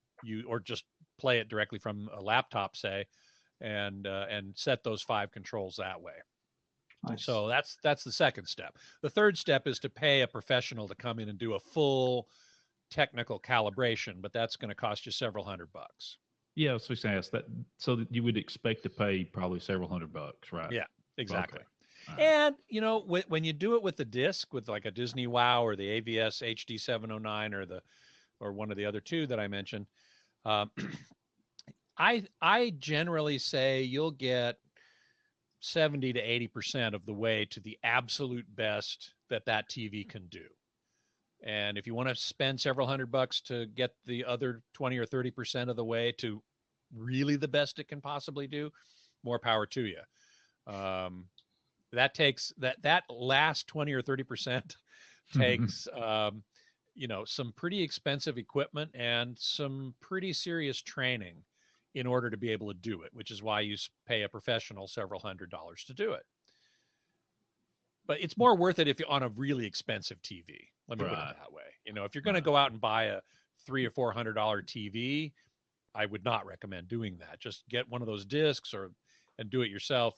or just play it directly from a laptop, say, and set those 5 controls that way. Nice. So that's the second step. The third step is to pay a professional to come in and do a full technical calibration, but that's going to cost you several $100. Yeah, so I asked that. So that you would expect to pay probably several $100, right? Yeah, exactly. Okay. And when you do it with the disc, with like a Disney WOW or the AVS HD 709 or one of the other two that I mentioned, I generally say you'll get 70 to 80% of the way to the absolute best that TV can do. And if you want to spend several $100 to get the other 20 or 30% of the way to really the best it can possibly do, more power to you. That takes that last 20 or 30% takes some pretty expensive equipment and some pretty serious training in order to be able to do it, which is why you pay a professional several $100 to do it. But it's more worth it if you're on a really expensive TV. Let me put it that way. If you're going to go out and buy a $300 or $400 TV, I would not recommend doing that. Just get one of those discs and do it yourself.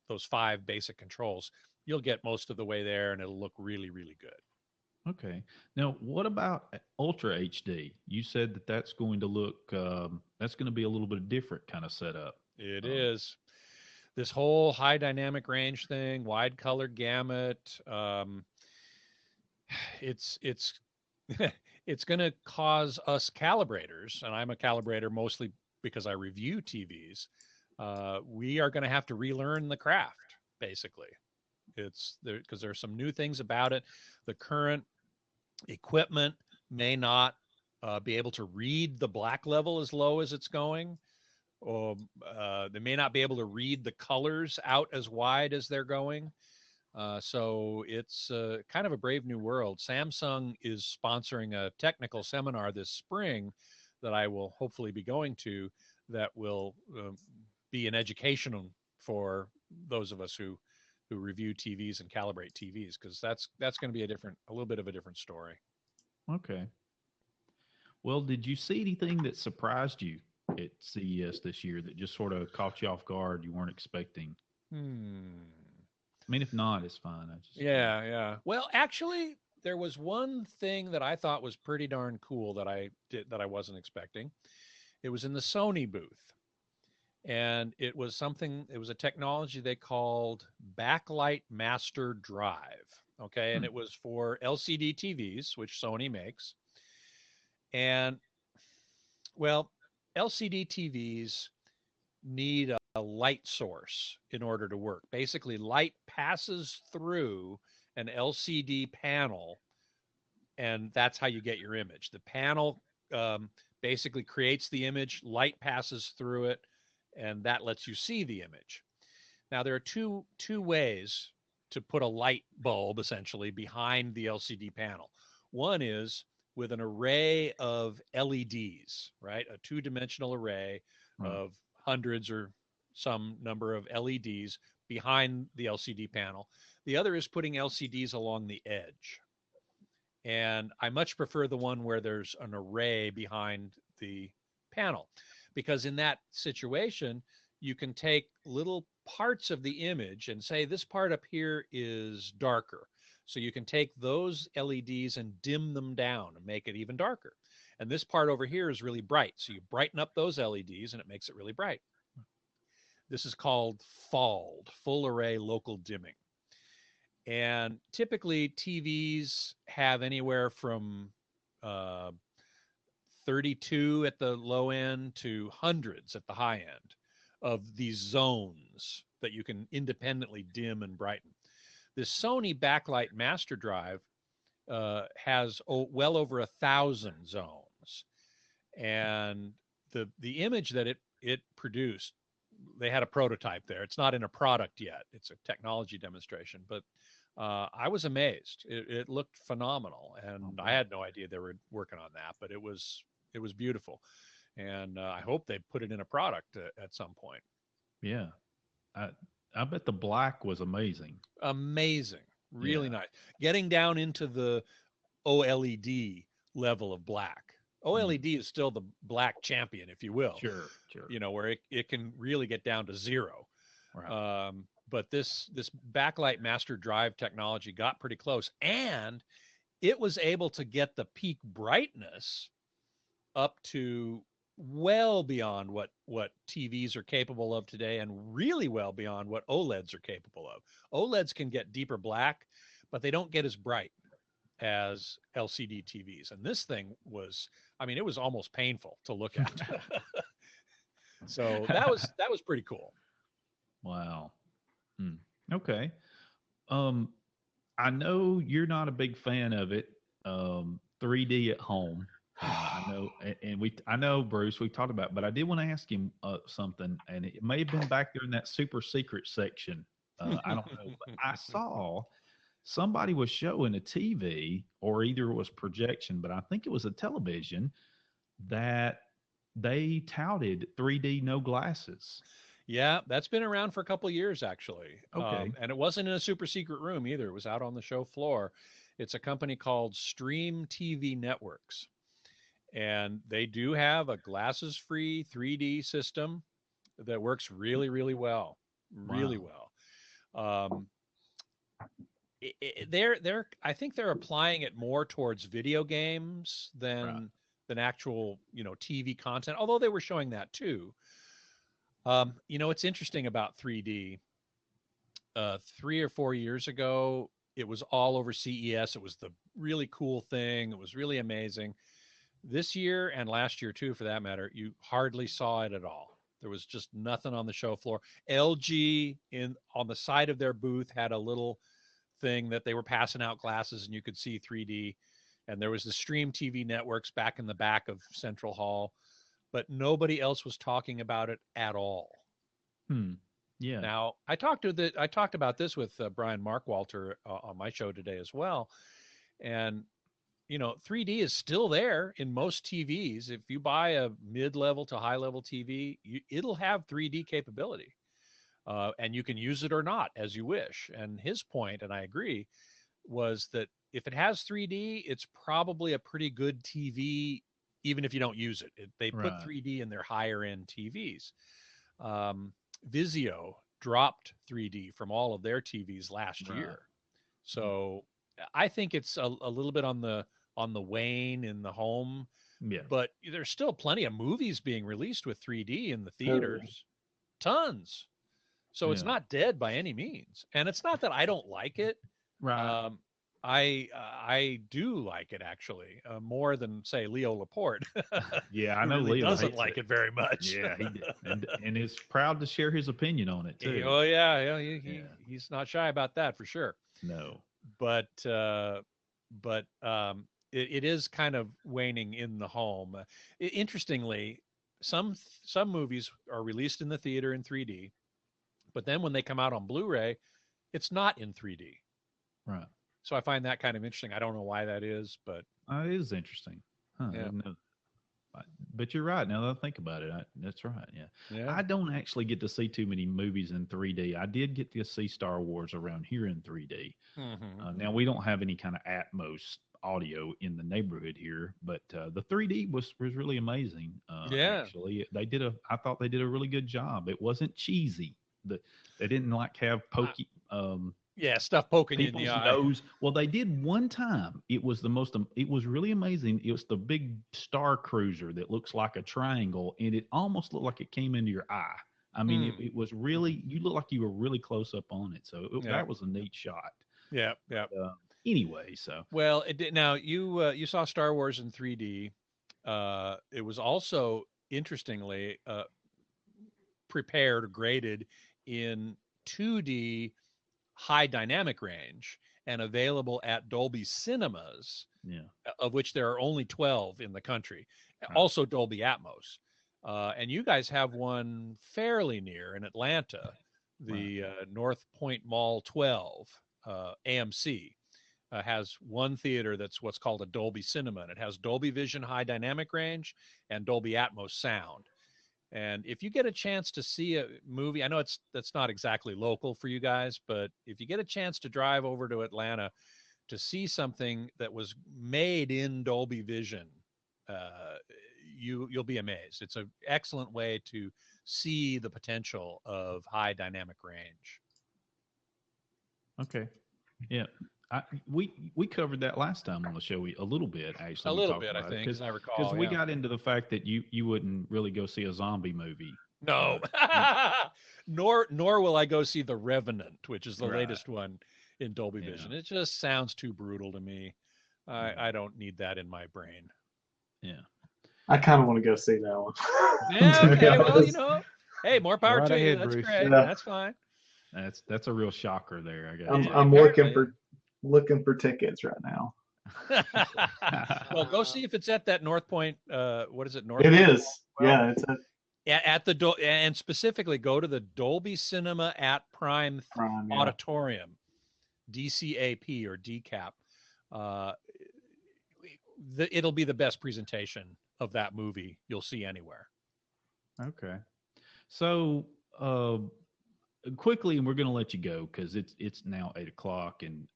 Those 5 basic controls, you'll get most of the way there, and it'll look really, really good. Okay. Now, what about Ultra HD? You said that's going to look, that's going to be a little bit different kind of setup. It is. This whole high dynamic range thing, wide color gamut, it's it's going to cause us calibrators, and I'm a calibrator mostly because I review TVs. We are going to have to relearn the craft, basically. It's there because there's some new things about it. The current equipment may not be able to read the black level as low as it's going. Or they may not be able to read the colors out as wide as they're going. So it's kind of a brave new world. Samsung is sponsoring a technical seminar this spring that I will hopefully be going to that will be an education for those of us who review TVs and calibrate TVs, because that's going to be a little bit of a different story. Okay. Well, did you see anything that surprised you at CES this year that just sort of caught you off guard you weren't expecting? I mean, if not, it's fine. Yeah. Well, actually, there was one thing that I thought was pretty darn cool that I wasn't expecting. It was in the Sony booth. And it was a technology they called Backlight Master Drive. Okay. And it was for LCD TVs, which Sony makes. And, well, LCD TVs need a light source in order to work. Basically, light passes through an LCD panel, and that's how you get your image. The panel basically creates the image, light passes through it, and that lets you see the image. Now, there are two ways to put a light bulb, essentially, behind the LCD panel. One is with an array of LEDs, right? A 2-dimensional array of hundreds or some number of LEDs behind the LCD panel. The other is putting LCDs along the edge. And I much prefer the one where there's an array behind the panel, because in that situation, you can take little parts of the image and say, this part up here is darker. So you can take those LEDs and dim them down and make it even darker. And this part over here is really bright. So you brighten up those LEDs and it makes it really bright. This is called FALD, full array local dimming. And typically TVs have anywhere from 32 at the low end to hundreds at the high end of these zones that you can independently dim and brighten. This Sony backlight master drive has well over 1,000 zones. And the image that it produced, they had a prototype there. It's not in a product yet. It's a technology demonstration, but I was amazed. It looked phenomenal, and I had no idea they were working on that, but it was beautiful. And I hope they put it in a product at some point. Yeah. I bet the black was amazing. Amazing. Really nice. Getting down into the OLED level of black. OLED is still the black champion, if you will. Sure. You know, where it can really get down to zero. Right. But this backlight master drive technology got pretty close, and it was able to get the peak brightness up to well beyond what TVs are capable of today, and really well beyond what OLEDs are capable of. OLEDs can get deeper black, but they don't get as bright as LCD TVs. And this thing was, I mean, it was almost painful to look at. So that was pretty cool. Wow. Okay. I know you're not a big fan of it. 3D at home. I know, and I know, Bruce, we talked about it, but I did want to ask him something, and it may have been back there in that super secret section. I don't know, but I saw somebody was showing a TV, or either it was projection, but I think it was a television, that they touted 3D no glasses. Yeah, that's been around for a couple of years, actually. Okay. And it wasn't in a super secret room either. It was out on the show floor. It's a company called Stream TV Networks. And they do have a glasses-free 3D system that works really, really well. Really well. I think they're applying it more towards video games than actual, TV content, although they were showing that too. It's interesting about 3D. 3 or 4 years ago, it was all over CES. It was the really cool thing. It was really amazing. This year, and last year too, for that matter, you hardly saw it at all. There was just nothing on the show floor. LG on the side of their booth had a little thing that they were passing out glasses, and you could see 3D. And there was the Stream TV Networks back in the back of Central Hall, but nobody else was talking about it at all. Yeah. Now, I talked about this with Brian Markwalter on my show today as well, and 3D is still there in most TVs. If you buy a mid-level to high-level TV, it'll have 3D capability, and you can use it or not as you wish. And his point, and I agree, was that if it has 3D, it's probably a pretty good TV, even if you don't use it. They put 3D in their higher-end TVs. Vizio dropped 3D from all of their TVs last year. So I think it's a little bit on the wane in the home. Yeah. But there's still plenty of movies being released with 3D in the theaters. Tons. So it's not dead by any means. And it's not that I don't like it. Right. I do like it, actually, more than, say, Leo Laporte. Yeah, I know really Leo doesn't like it very much. Yeah, he did. And is proud to share his opinion on it too. Oh yeah, he's not shy about that for sure. No. But it is kind of waning in the home. Interestingly, some movies are released in the theater in 3D, but then when they come out on Blu-ray, it's not in 3D. Right. So I find that kind of interesting. I don't know why that is, but it is interesting. Huh, yeah. But you're right. Now that I think about it, that's right. Yeah. Yeah. I don't actually get to see too many movies in 3D. I did get to see Star Wars around here in 3D. Hmm. Now we don't have any kind of Atmos audio in the neighborhood here, but the 3D was really amazing. Yeah. Actually, I thought they did a really good job. It wasn't cheesy. They didn't like have pokey Yeah, stuff poking you in the people's eye. nose. Well, they did one time. It was really amazing. It was the big Star Cruiser that looks like a triangle, and it almost looked like it came into your eye. I mean, it was really, you look like you were really close up on it. So Yeah. that was a neat shot. Yeah, yeah. Anyway, so Well, now you saw Star Wars in 3D. It was also interestingly prepared or graded in 2D high dynamic range and available at Dolby Cinemas, yeah, of which there are only 12 in the country. Right. Also Dolby Atmos. And you guys have one fairly near in Atlanta, the North Point Mall 12, AMC. Has one theater that's what's called a Dolby Cinema, and it has Dolby Vision high dynamic range and Dolby Atmos sound. And if you get a chance to see a movie, I know that's not exactly local for you guys, but if you get a chance to drive over to Atlanta to see something that was made in Dolby Vision, you'll be amazed. It's an excellent way to see the potential of high dynamic range. okay, yeah. We covered that last time on the show a little bit, actually. A We little talked bit, I about it, think, as I recall. because we yeah. got into the fact that you wouldn't really go see a zombie movie. No, nor will I go see The Revenant, which is the Right. latest one in Dolby Yeah. Vision. It just sounds too brutal to me. Yeah. I don't need that in my brain. Yeah. I kind of want to go see that one. Yeah, To be okay, well, honest. hey, more power Right to you. ahead, That's Bruce. great. Yeah. That's fine. That's a real shocker there, I guess. I'm apparently. looking for tickets right now. Well, go see if it's at that North Point. What is it? North It Point is. Mall? Yeah, it's At the and specifically go to the Dolby Cinema at Prime Prime. Yeah. Auditorium, DCAP or DCAP. It'll be the best presentation of that movie you'll see anywhere. Okay. So quickly, and we're going to let you go because it's now 8 o'clock, and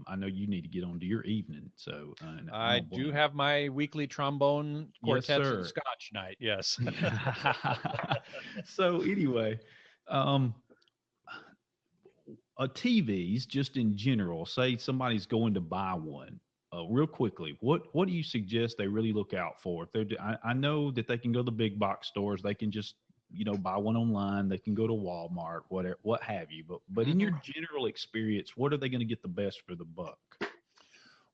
I know you need to get on to your evening. So and I don't do blame have my weekly trombone quartets sir. and Scotch night. Yes. you. So anyway, TVs just in general. Say somebody's going to buy one. Real quickly, what do you suggest they really look out for? If they're, I know that they can go to the big box stores. They can just buy one online. They can go to Walmart, whatever, what have you. But in your general experience, what are they going to get the best for the buck?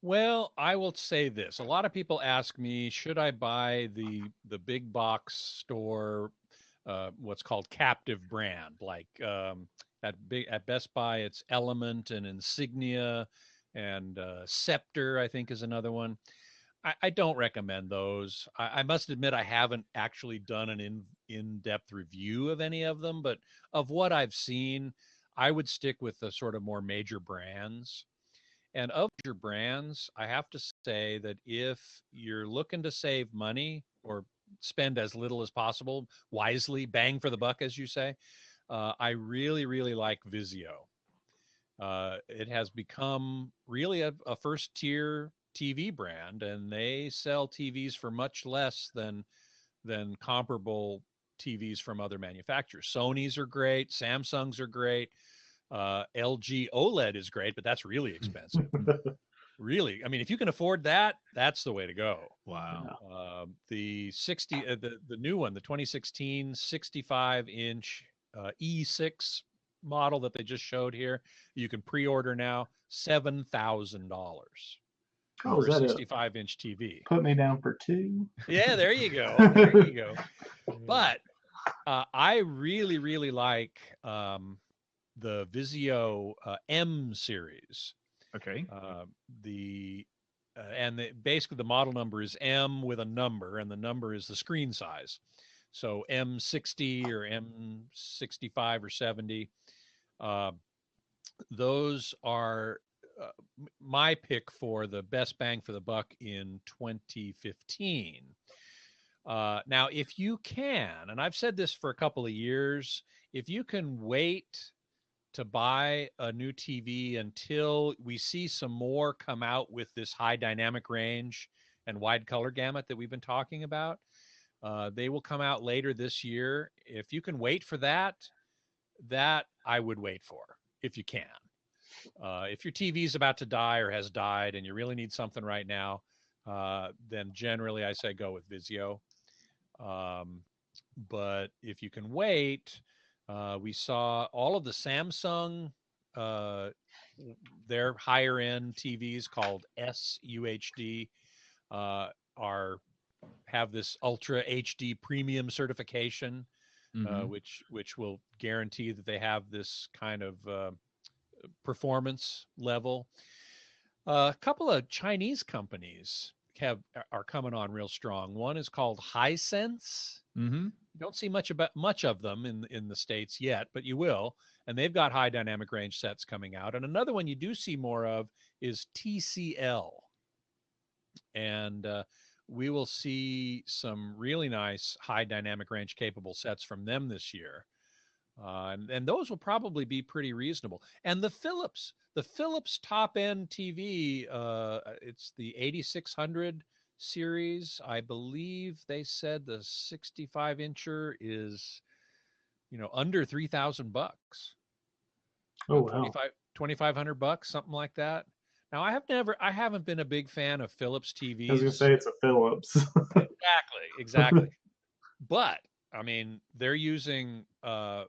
Well, I will say this. A lot of people ask me, should I buy the big box store, what's called captive brand, like at Best Buy, it's Element and Insignia and Scepter, I think, is another one. I don't recommend those. I must admit I haven't actually done an in-depth review of any of them, but of what I've seen, I would stick with the sort of more major brands. And of your brands, I have to say that if you're looking to save money or spend as little as possible, wisely, bang for the buck, as you say, I really, really like Vizio. It has become really a first-tier TV brand, and they sell TVs for much less than comparable TVs from other manufacturers. Sony's are great, Samsung's are great, LG OLED is great, but that's really expensive. Really, I mean, if you can afford that, that's the way to go. Wow. The new one, the 2016 65-inch E6 model that they just showed here, you can pre-order now, $7,000 Oh, for is a that 65-inch TV. Put me down for 2. Yeah, there you go. There you go. But I really, really like the Vizio M series. Okay. Basically the model number is M with a number, and the number is the screen size. So M60 or M65 or 70. Those are my pick for the best bang for the buck in 2015. Now, if you can, and I've said this for a couple of years, if you can wait to buy a new TV until we see some more come out with this high dynamic range and wide color gamut that we've been talking about, they will come out later this year. If you can wait for that, that I would wait for if you can. If your TV is about to die or has died and you really need something right now, then generally I say go with Vizio. But if you can wait, we saw all of the Samsung, their higher end TVs called SUHD, have this Ultra HD Premium certification, which will guarantee that they have this kind of performance level. A couple of Chinese companies are coming on real strong. One is called Hisense. You don't see much of them in the States yet, but you will. And they've got high dynamic range sets coming out. And another one you do see more of is TCL. And we will see some really nice high dynamic range capable sets from them this year. And those will probably be pretty reasonable. And the Philips top end TV, it's the 8600 series. I believe they said the 65 incher is, under $3,000. Oh, wow. 2,500 bucks, something like that. Now I haven't been a big fan of Philips TVs. I was gonna say it's a Philips. Exactly. But I mean, they're using a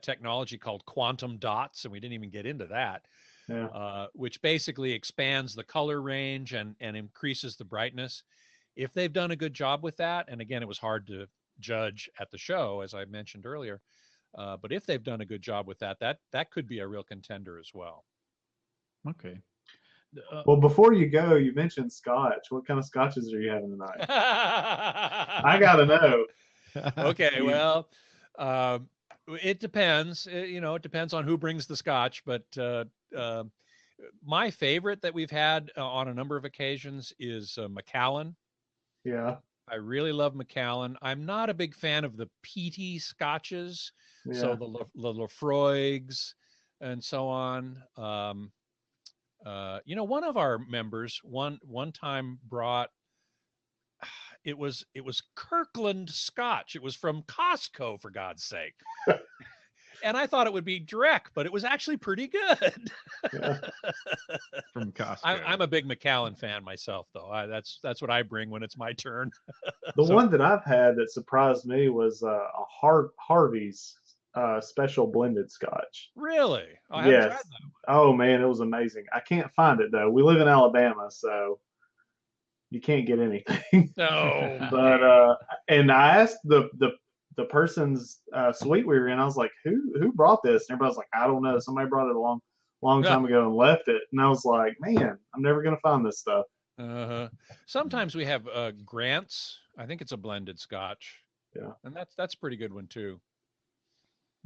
technology called quantum dots, and we didn't even get into that. Yeah. Which basically expands the color range and increases the brightness. If they've done a good job with that, and again, it was hard to judge at the show, as I mentioned earlier, but if they've done a good job with that could be a real contender as well. Okay. Well, before you go, you mentioned scotch. What kind of scotches are you having tonight? I gotta know. Okay, well, it depends. It depends on who brings the scotch, but my favorite that we've had on a number of occasions is Macallan. Yeah. I really love Macallan. I'm not a big fan of the peaty scotches, so the Lafroigs and so on. One of our members one time brought, it was Kirkland Scotch. It was from Costco, for God's sake. And I thought it would be Drek, but it was actually pretty good. Yeah. From Costco. I'm a big Macallan fan myself, though. That's what I bring when it's my turn. The one that I've had that surprised me was a Harvey's special blended scotch. Really? Oh, I haven't tried that one. Oh man, it was amazing. I can't find it though. We live in Alabama, so you can't get anything. No. But and I asked the person's suite we were in. I was like, who brought this? And everybody's like, I don't know. Somebody brought it a long time ago and left it. And I was like, man, I'm never gonna find this stuff. Sometimes we have Grant's. I think it's a blended scotch. Yeah. And that's a pretty good one too.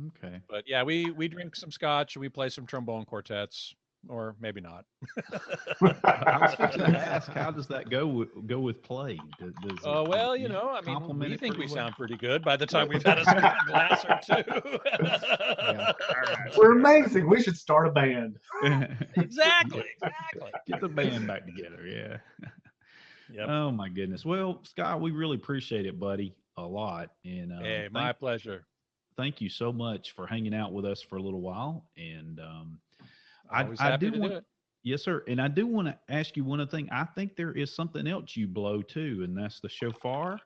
Okay. But yeah, we drink some scotch and we play some trombone quartets, or maybe not. I was fixing to ask, how does that go with play? Well, I mean, we think we sound pretty good by the time we've had a glass or two. Yeah. We're amazing. We should start a band. Exactly. Get the band back together. Yeah. Yep. Oh my goodness. Well, Scott, we really appreciate it, buddy, a lot. And hey, my pleasure. Thank you so much for hanging out with us for a little while. And I do want to. Yes, sir. And I do want to ask you one other thing. I think there is something else you blow too, and that's the shofar.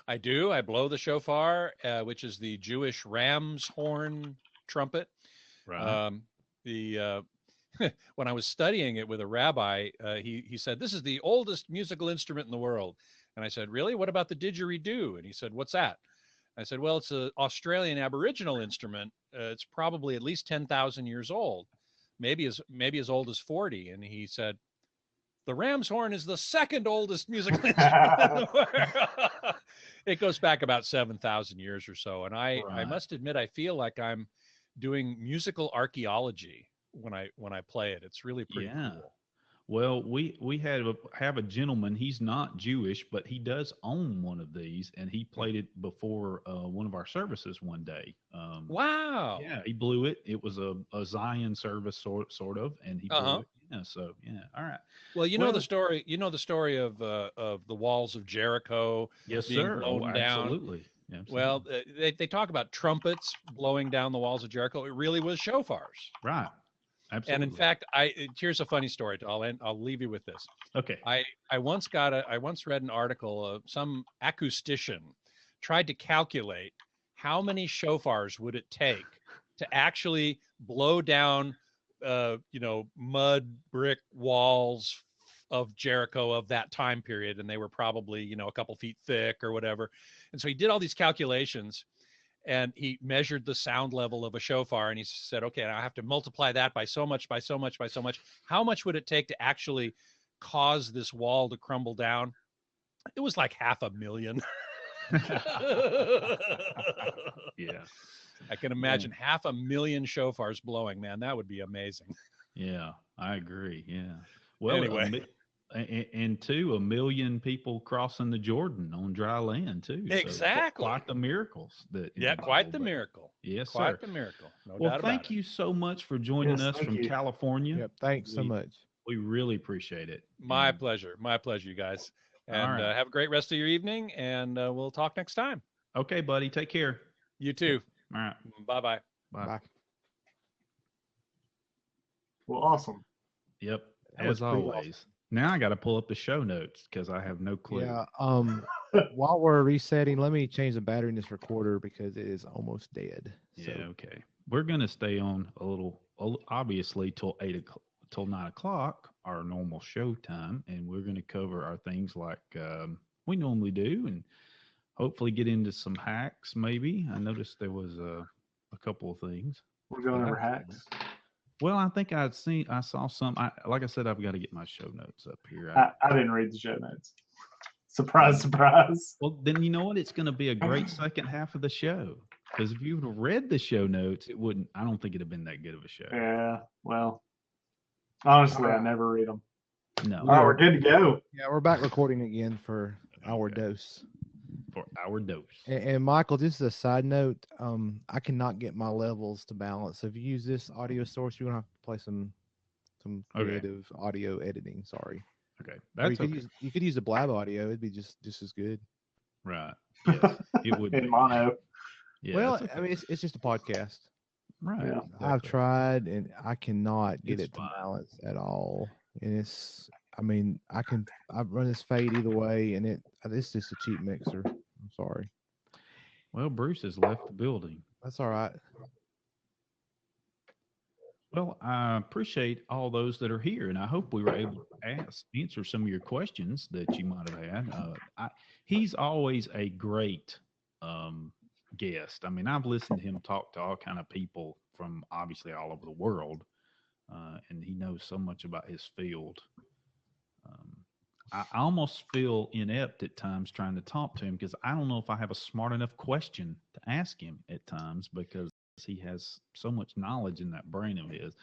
I do. I blow the shofar, which is the Jewish ram's horn trumpet. Right. When I was studying it with a rabbi, he said, "This is the oldest musical instrument in the world." And I said, "Really? What about the didgeridoo?" And he said, "What's that?" I said, "Well, it's an Australian Aboriginal instrument. It's probably at least 10,000 years old, maybe as old as 40." And he said, "The ram's horn is the second oldest musical instrument in the world." It goes back about 7,000 years or so. And I must admit, I feel like I'm doing musical archaeology when I play it. It's really pretty cool. Well, we have a gentleman. He's not Jewish, but he does own one of these, and he played it before one of our services one day. Wow. Yeah, he blew it. It was a Zion service sort of, and he blew Uh-huh. it. Yeah, so yeah, all right. Well, you know the Well, story. You know the story of the walls of Jericho yes, being sir. Oh, blown down. absolutely. Well, Absolutely. they talk about trumpets blowing down the walls of Jericho. It really was shofars. Right. And in Absolutely. fact, here's a funny story. I'll leave you with this. Okay. I once read an article of some acoustician tried to calculate how many shofars would it take to actually blow down mud brick walls of Jericho of that time period, and they were probably a couple feet thick or whatever. And so he did all these calculations, and he measured the sound level of a shofar, and he said, okay, I have to multiply that by so much, by so much, by so much. How much would it take to actually cause this wall to crumble down? It was like 500,000. Yeah. I can imagine 500,000 shofars blowing, man. That would be amazing. Yeah, I agree. Yeah. Well, Anyway. and too, 1 million people crossing the Jordan on dry land too. So Exactly. quite the miracles that. in Yeah, the quite Bible, the but- miracle. Yes, Quite sir. the miracle. No Well, doubt about thank it. you so much for joining Yes, us thank from you. California. Yep. Thanks so We- much. We really appreciate it. My And- pleasure. My pleasure, you guys. All And right. have a great rest of your evening, and we'll talk next time. Okay, buddy. Take care. You too. All right. Bye-bye. Bye. Bye. Well, awesome. Yep. That As was pretty always. Now I got to pull up the show notes because I have no clue. Yeah. While we're resetting, let me change the battery in this recorder because it is almost dead. Yeah. So, Okay. We're gonna stay on obviously till 8 o'clock, till 9 o'clock, our normal show time, and we're gonna cover our things like we normally do, and hopefully get into some hacks. Maybe I noticed there was a couple of things. We're going Yeah. over hacks. Well, I think I saw some. Like I said, I've got to get my show notes up here. I didn't read the show notes. Surprise, surprise. Well, then you know what? It's going to be a great second half of the show. Because if you would have read the show notes, it wouldn't. I don't think it'd have been that good of a show. Yeah, well, honestly, I never read them. No, All right, we're good to go. yeah, we're back recording again for our Okay. dose. for our dose. And Michael, just as a side note, I cannot get my levels to balance. So if you use this audio source, you're gonna have to play some Okay. creative audio editing. Sorry. Okay, Or that's you could okay. you could use the Blab audio. It'd be just as good. Right. Yes, it would. In Be. mono. Yeah, well, that's okay. I mean, it's just a podcast. right. yeah. I've exactly. tried and I cannot get It's it to fine. balance at all. And I run this fade either way, and it's just a cheap mixer. I'm sorry. Well, Bruce has left the building. That's all right. Well, I appreciate all those that are here, and I hope we were able to answer some of your questions that you might have had. He's always a great guest. I mean, I've listened to him talk to all kind of people from obviously all over the world, and he knows so much about his field. I almost feel inept at times trying to talk to him because I don't know if I have a smart enough question to ask him at times because he has so much knowledge in that brain of his.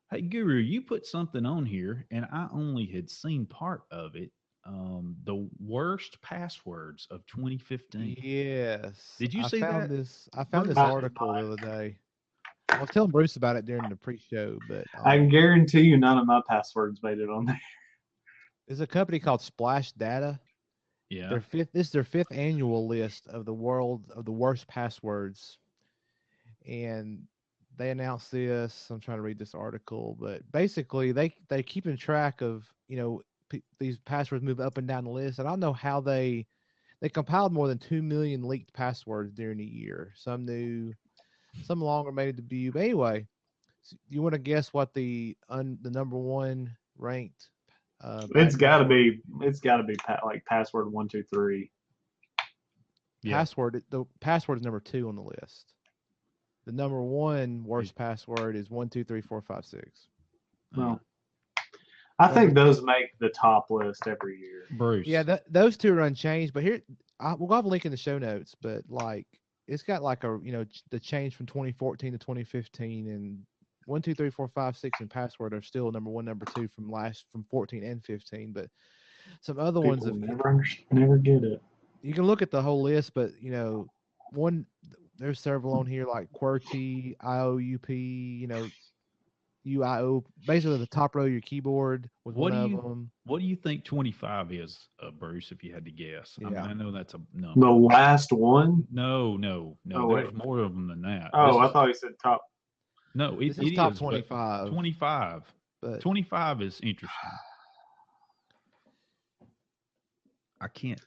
Hey, Guru, you put something on here, and I only had seen part of it. The worst passwords of 2015. Yes. Did you I see found that? this? I found this I did article the not. other day. I was telling Bruce about it during the pre-show, but I can guarantee you none of my passwords made it on there. there's a company called Splash Data. Yeah. This is their 5th annual list of the worst passwords, and they announced this. I'm trying to read this article, but basically they keeping track of these passwords move up and down the list. And I don't know how they compiled more than 2 million leaked passwords during the year. Some new, some longer made it debut. But anyway, you want to guess what the number one ranked? It's got to be like password 123. Yeah. password. The password is number 2 on the list. The number 1 worst password is 1234556. Well, I think those make the top list every year. Bruce. Yeah, those 2 are unchanged. But here, we'll have a link in the show notes. But like, it's got like the change from 2014 to 2015, and 1, 2, 3, 4, 5, 6, and password are still number 1, number 2 from 14 and 15. But some other ones, People never get it. you can look at the whole list, but there's several on here like QWERTY, IOUP, UIO. Basically, the top row of your keyboard was one of them. What do you think 25 is, Bruce? If you had to guess, I mean, Yeah. I know that's a The number. last one? No. Oh, There's wait. more of them than that. Oh, I thought you said top. No, This it is top but 25. 25. But 25 is interesting.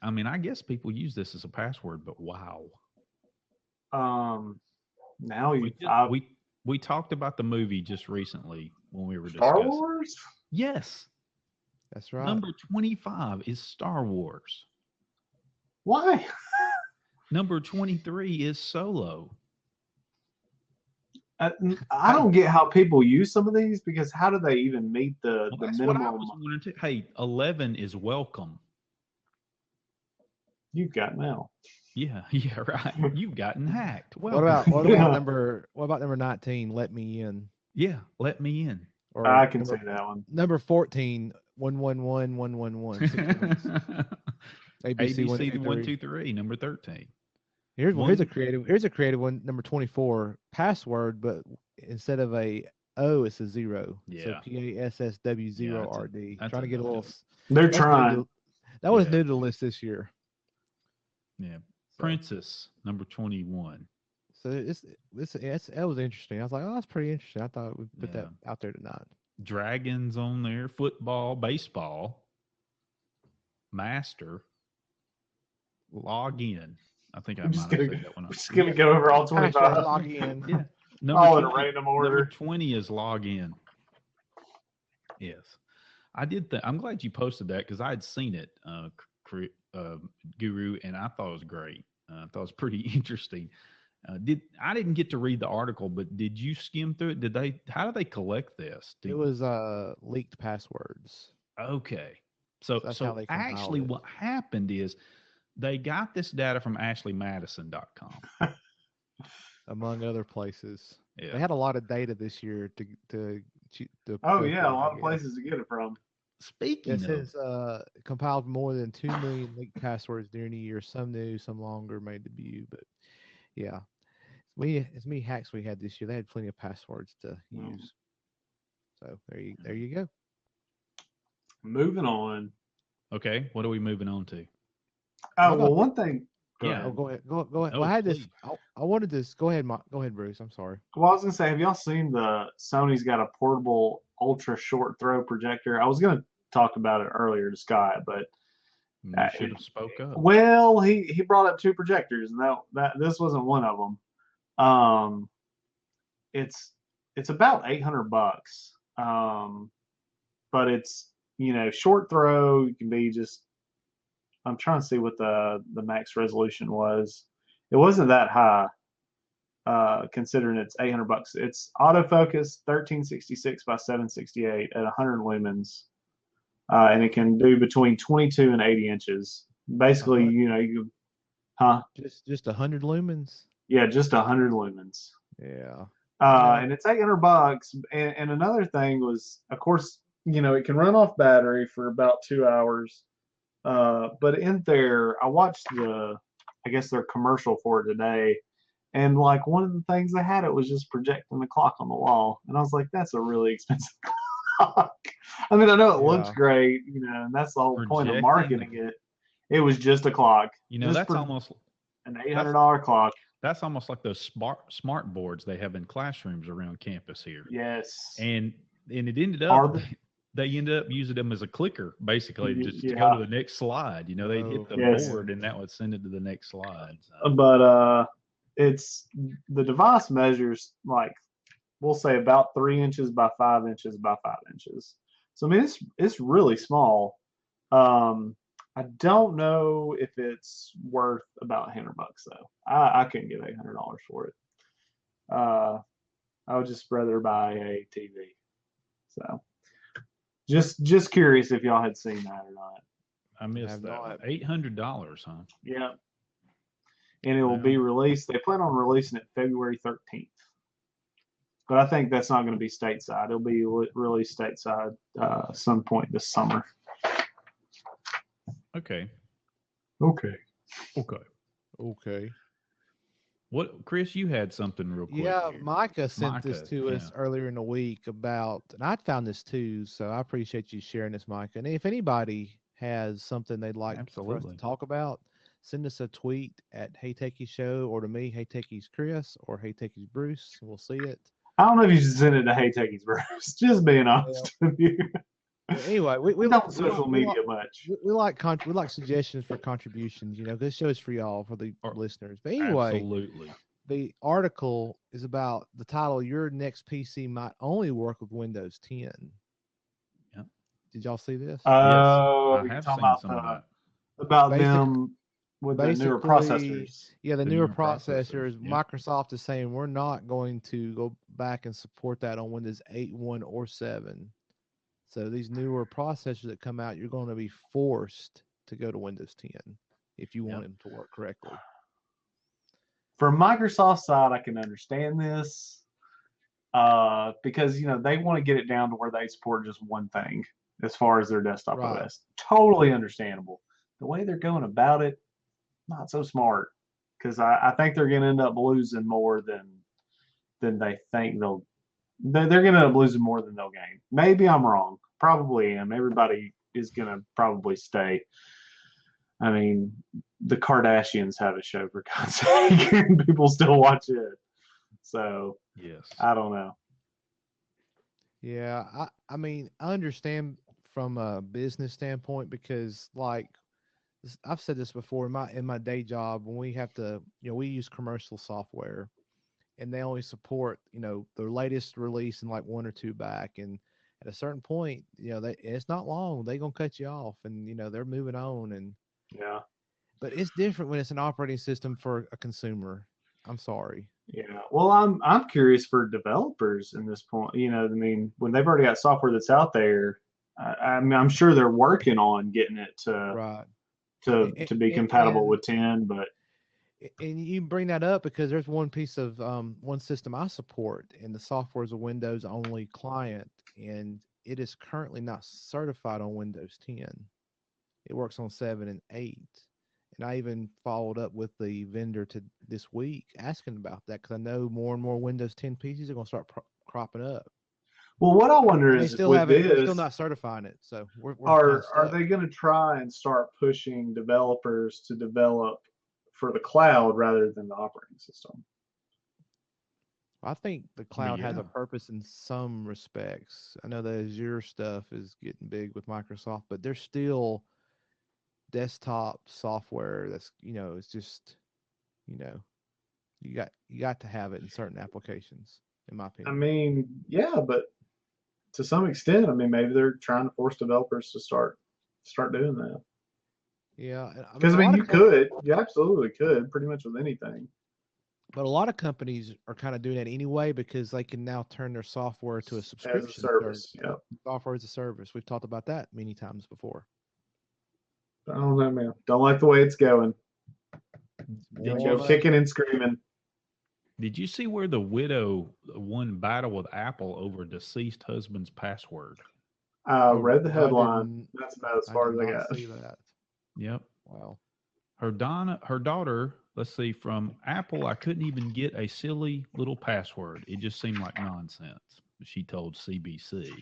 I mean, I guess people use this as a password, but wow. Now We talked about the movie just recently when we were Star discussing. Wars? Yes. that's right. Number 25 is Star Wars. Why? Number 23 is Solo. I don't get how people use some of these because how do they even meet the That's what I minimum? was wondering too. Hey, 11 is Welcome. You've got now. Yeah, right. You've gotten hacked. What Welcome. about number 19? Let me in. Yeah, let me in. Or I can see that one. Number 14, 111 111. 6 ones. ABC 1, 2, 3, number 13. Here's a creative one. Number 24, password, but instead of a O, it's a 0. Yeah. So PASSW0RD. that's Trying to get a little. They're that's trying. That was Yeah. new to the list this year. Yeah. Princess, number 21. So that was interesting. I was like, oh, that's pretty interesting. I thought we'd put that out there tonight. Dragons on there, football, baseball, master, log in. I think I might have said that one. We're just going to go over all 25. Log in. Yeah. All in a random order. Number 20 is log in. Yes. I did that. I'm glad you posted that because I had seen it, Guru, and I thought it was great. I thought it was pretty interesting. I didn't get to read the article, but did you skim through it? How do they collect this? It was leaked passwords. Okay. So how they actually compiled it. what happened is they got this data from ashleymadison.com. Among other places. Yeah. They had a lot of data this year to Oh, yeah, a lot of places to get it from. Speaking It of, says compiled more than 2 million leaked passwords during the year. Some new, some longer, made debut. But yeah, as many hacks we had this year, they had plenty of passwords to use. So there you go. Moving on. okay, what are we moving on to? Oh, well, one thing. Yeah. Oh, go ahead. Go ahead. No, Well, I had please. this. I wanted this. Go ahead, Bruce. I'm sorry. Well, I was going to say, have y'all seen Sony's got a portable ultra short throw projector? I was going to talk about it earlier to Scott, but You should have spoke up. well, he brought up 2 projectors, and that this wasn't one of them. It's about $800. But it's short throw. You can be just. I'm trying to see what the max resolution was. It wasn't that high, considering it's $800. It's autofocus 1366 by 768 at 100 lumens, and it can do between 22 and 80 inches. Basically, you, Just 100 lumens. Yeah, just 100 lumens. Yeah. And it's $800. And another thing was, of course, it can run off battery for about 2 hours. But in there, I watched their commercial for it today, and like one of the things they had, it was just projecting the clock on the wall, and I was like, that's a really expensive clock. I mean, I know it looks great, and that's the whole point of marketing it. It was just a clock. That's almost an $800 clock. That's almost like those smart boards they have in classrooms around campus here. Yes. And it ended up. They ended up using them as a clicker, basically, just to go to the next slide. They hit the board, and that would send it to the next slide. So. But it's the device measures like we'll say about 3 inches by 5 inches by 5 inches. So I mean, it's really small. I don't know if it's worth about $100 though. I couldn't get $800 for it. I would just rather buy a TV. So. Just curious if y'all had seen that or not. I missed that. $800, huh? Yeah. And it will be released. They plan on releasing it February 13th. But I think that's not going to be stateside. It'll be really stateside some point this summer. Okay. Okay. Okay. What, Chris? You had something real quick. Yeah, here. Micah sent this Micah, to us earlier in the week about, and I found this too, so I appreciate you sharing this, Micah. And if anybody has something they'd like for us Absolutely. to talk about, send us a tweet at Hey Techies Show, or to me, Hey Techies Chris, or Hey Techies Bruce. We'll see it. I don't know if you should send it to Hey Techies Bruce. Just being honest with you. But anyway, We don't social media much. we like suggestions for contributions. This show is for y'all, for the listeners. But anyway, Absolutely. the article is about the title, Your Next PC Might Only Work with Windows 10. Yep. Did y'all see this? Oh, I you're have talking seen about some of that. about Basic- them with the newer processors. Yeah, the The newer newer processors. processors, yeah. Microsoft is saying we're not going to go back and support that on Windows 8.1 or 7. So these newer processors that come out, you're going to be forced to go to Windows 10 if you want them to work correctly. From Microsoft's side, I can understand this because they want to get it down to where they support just one thing as far as their desktop Right. OS. Totally understandable. The way they're going about it, not so smart, because I think they're going to end up losing more than they think they'll. They're going to end up losing more than they'll gain. Maybe I'm wrong. Probably am. Everybody is going to probably stay. I mean, the Kardashians have a show, for God's sake, and people still watch it. So, Yes. I don't know. Yeah, I mean, I understand from a business standpoint because, like, I've said this before in my day job when we have to, we use commercial software, and they only support, their latest release and like one or two back, and at a certain point, it's not long, they're gonna cut you off, and they're moving on, and Yeah. but it's different when it's an operating system for a consumer. I'm sorry. Yeah. Well, I'm curious for developers in this point. I mean, when they've already got software that's out there, I mean, I'm sure they're working on getting it Right. to be compatible And- with 10, but And you bring that up because there's one piece of one system I support, and the software is a Windows only client, and it is currently not certified on Windows 10. It works on 7 and 8. And I even followed up with the vendor this week asking about that because I know more and more Windows 10 PCs are going to start cropping up. well, what I wonder And they is still with haven't. They're this, still not certifying it, so we're kinda are stuck. they going to try and start pushing developers to develop for the cloud rather than the operating system? I think the cloud has a Yeah. purpose in some respects. I know the Azure stuff is getting big with Microsoft, but there's still desktop software that's, it's just, you got to have it in certain applications, in my I opinion. mean, yeah, but to some extent, I mean, maybe they're trying to force developers to start doing that. Yeah, Because a lot of you absolutely could, pretty much with anything. but a lot of companies are kind of doing that anyway because they can now turn their software to a subscription As a service. Yep. Software as a service. We've talked about that many times before. I don't know, man. Don't like the way it's going. Did Go you, kicking and screaming. did you see where the widow won battle with Apple over deceased husband's password? Read the I headline. didn't- That's about as I far did as I not got. see that. Yep. Wow. Her daughter, let's see, from Apple, I couldn't even get a silly little password. It just seemed like nonsense. She told CBC.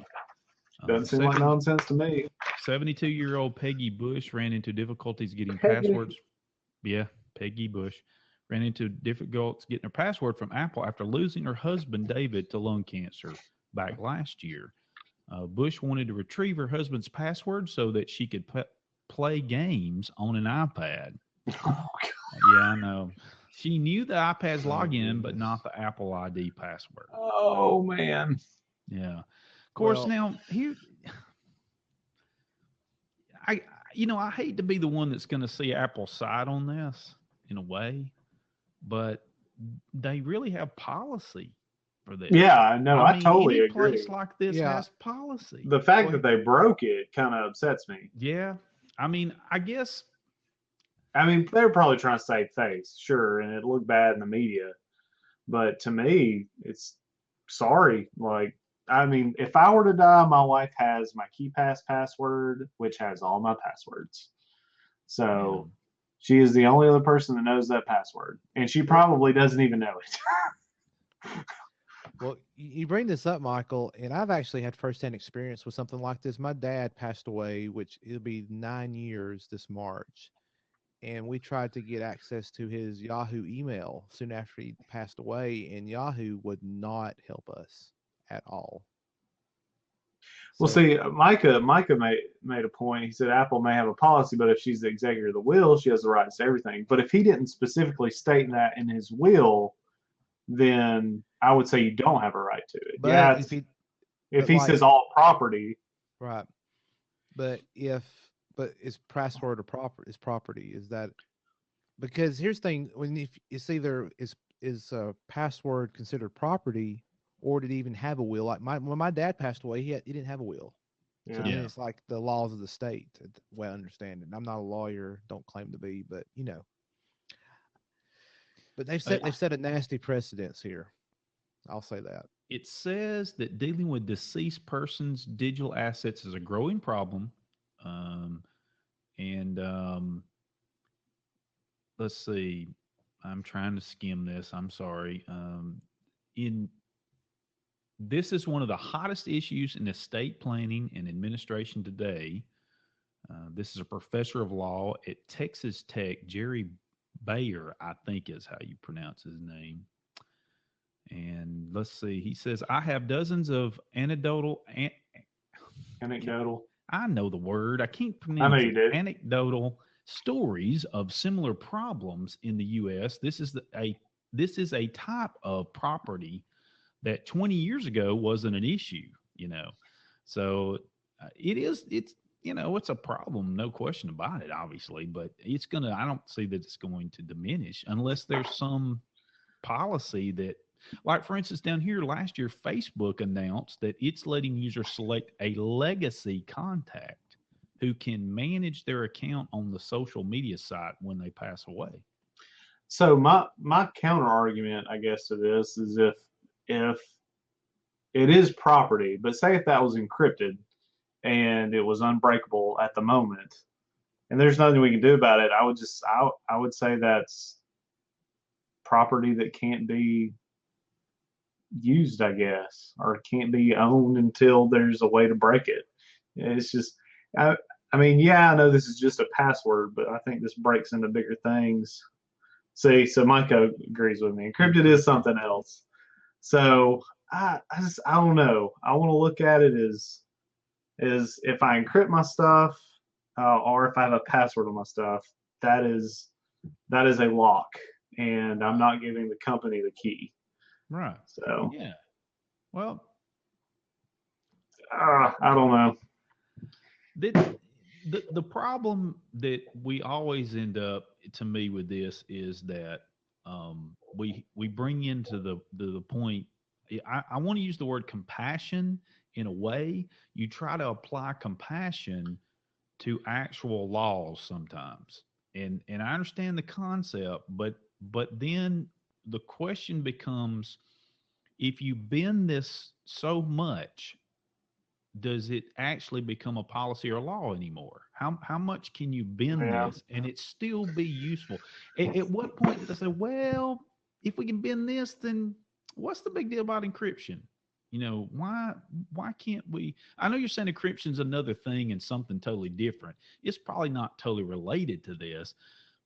Doesn't seem like nonsense to me. 72-year-old Peggy Bush ran into difficulties getting Peggy. passwords. Yeah, Peggy Bush ran into difficulties getting her password from Apple after losing her husband David to lung cancer back last year. Bush wanted to retrieve her husband's password so that she could play games on an iPad. Yeah, I know. She knew the iPad's login, but not the Apple ID password. Oh man. Yeah. Of course, Well- now here, I hate to be the one that's going to see Apple's side on this in a way, but they really have policy for this. Yeah, I know. I mean, totally any agree. place like this Yeah. has policy. The fact that they broke it kind of upsets me. Yeah. I mean, I guess. I mean, they were probably trying to save face, sure, and it looked bad in the media. But to me, it's sorry. Like, I mean, if I were to die, my wife has my KeyPass password, which has all my passwords. So she is the only other person that knows that password, and she probably doesn't even know it. Well, you bring this up, Michael, and I've actually had firsthand experience with something like this. My dad passed away, which it'll be 9 years this March, and we tried to get access to his Yahoo email soon after he passed away, and Yahoo would not help us at all. Well, So, see, Micah made a point. He said Apple may have a policy, but if she's the executor of the will, she has the right to say everything. But if he didn't specifically state that in his will, then I would say you don't have a right to it. but Yeah, if he like, says all property, right, but it's password or property, is that, because here's the thing, when if it's either is a password considered property, or did he even have a will? Like when my dad passed away, he didn't have a will. So yeah. then it's like the laws of the state, the way I understand it. And I'm not a lawyer, don't claim to be, but But they've set a nasty precedence here. I'll say that. It says that dealing with deceased persons' digital assets is a growing problem. Let's see. I'm trying to skim this. I'm sorry. This is one of the hottest issues in estate planning and administration today. This is a professor of law at Texas Tech, Jerry Bayer, I think is how you pronounce his name. And let's see. He says, I have dozens of anecdotal. I know the word. I can't pronounce I know you it. did. Anecdotal stories of similar problems in the U.S. This is a type of property that 20 years ago wasn't an issue, So it's a problem, no question about it, obviously, but I don't see that it's going to diminish unless there's some policy that, like, for instance, down here last year, Facebook announced that it's letting users select a legacy contact who can manage their account on the social media site when they pass away. So my counter argument, I guess, to this is if it is property, but say if that was encrypted and it was unbreakable at the moment, and there's nothing we can do about it, I would say that's property that can't be used, I guess, or can't be owned until there's a way to break it. It's just, I mean, yeah, I know this is just a password, but I think this breaks into bigger things. See, so Micah agrees with me. Encrypted is something else. So I don't know. I want to look at it as if I encrypt my stuff, or if I have a password on my stuff, that is a lock, and I'm not giving the company the key. Right. So yeah. Well, I don't know. The problem that we always end up, to me, with this is that we bring into the point. I want to use the word compassion in a way. You try to apply compassion to actual laws sometimes, and I understand the concept, but then the question becomes, if you bend this so much, does it actually become a policy or law anymore? How much can you bend this and it still be useful? At what point did I say, well, if we can bend this, then what's the big deal about encryption? Why can't we? I know you're saying encryption's another thing and something totally different. It's probably not totally related to this,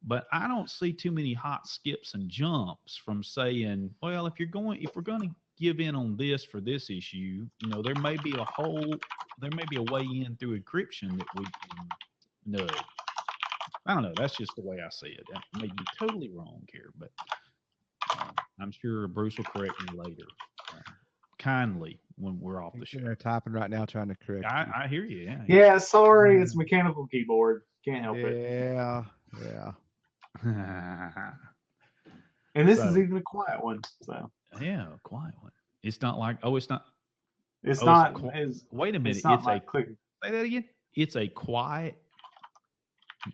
but I don't see too many hot skips and jumps from saying, well, if we're going to give in on this for this issue, there may be a way in through encryption that we can nudge. I don't know. That's just the way I see it. That may be totally wrong here, but I'm sure Bruce will correct me later, kindly, when we're off the show. They're typing right now, trying to correct you. I hear you. Yeah, sorry, it's mechanical keyboard. Can't help it. Yeah. And this is even a quiet one. So yeah, a quiet one. It's not like It's not. Wait a minute. It's not like click. Say that again. It's a quiet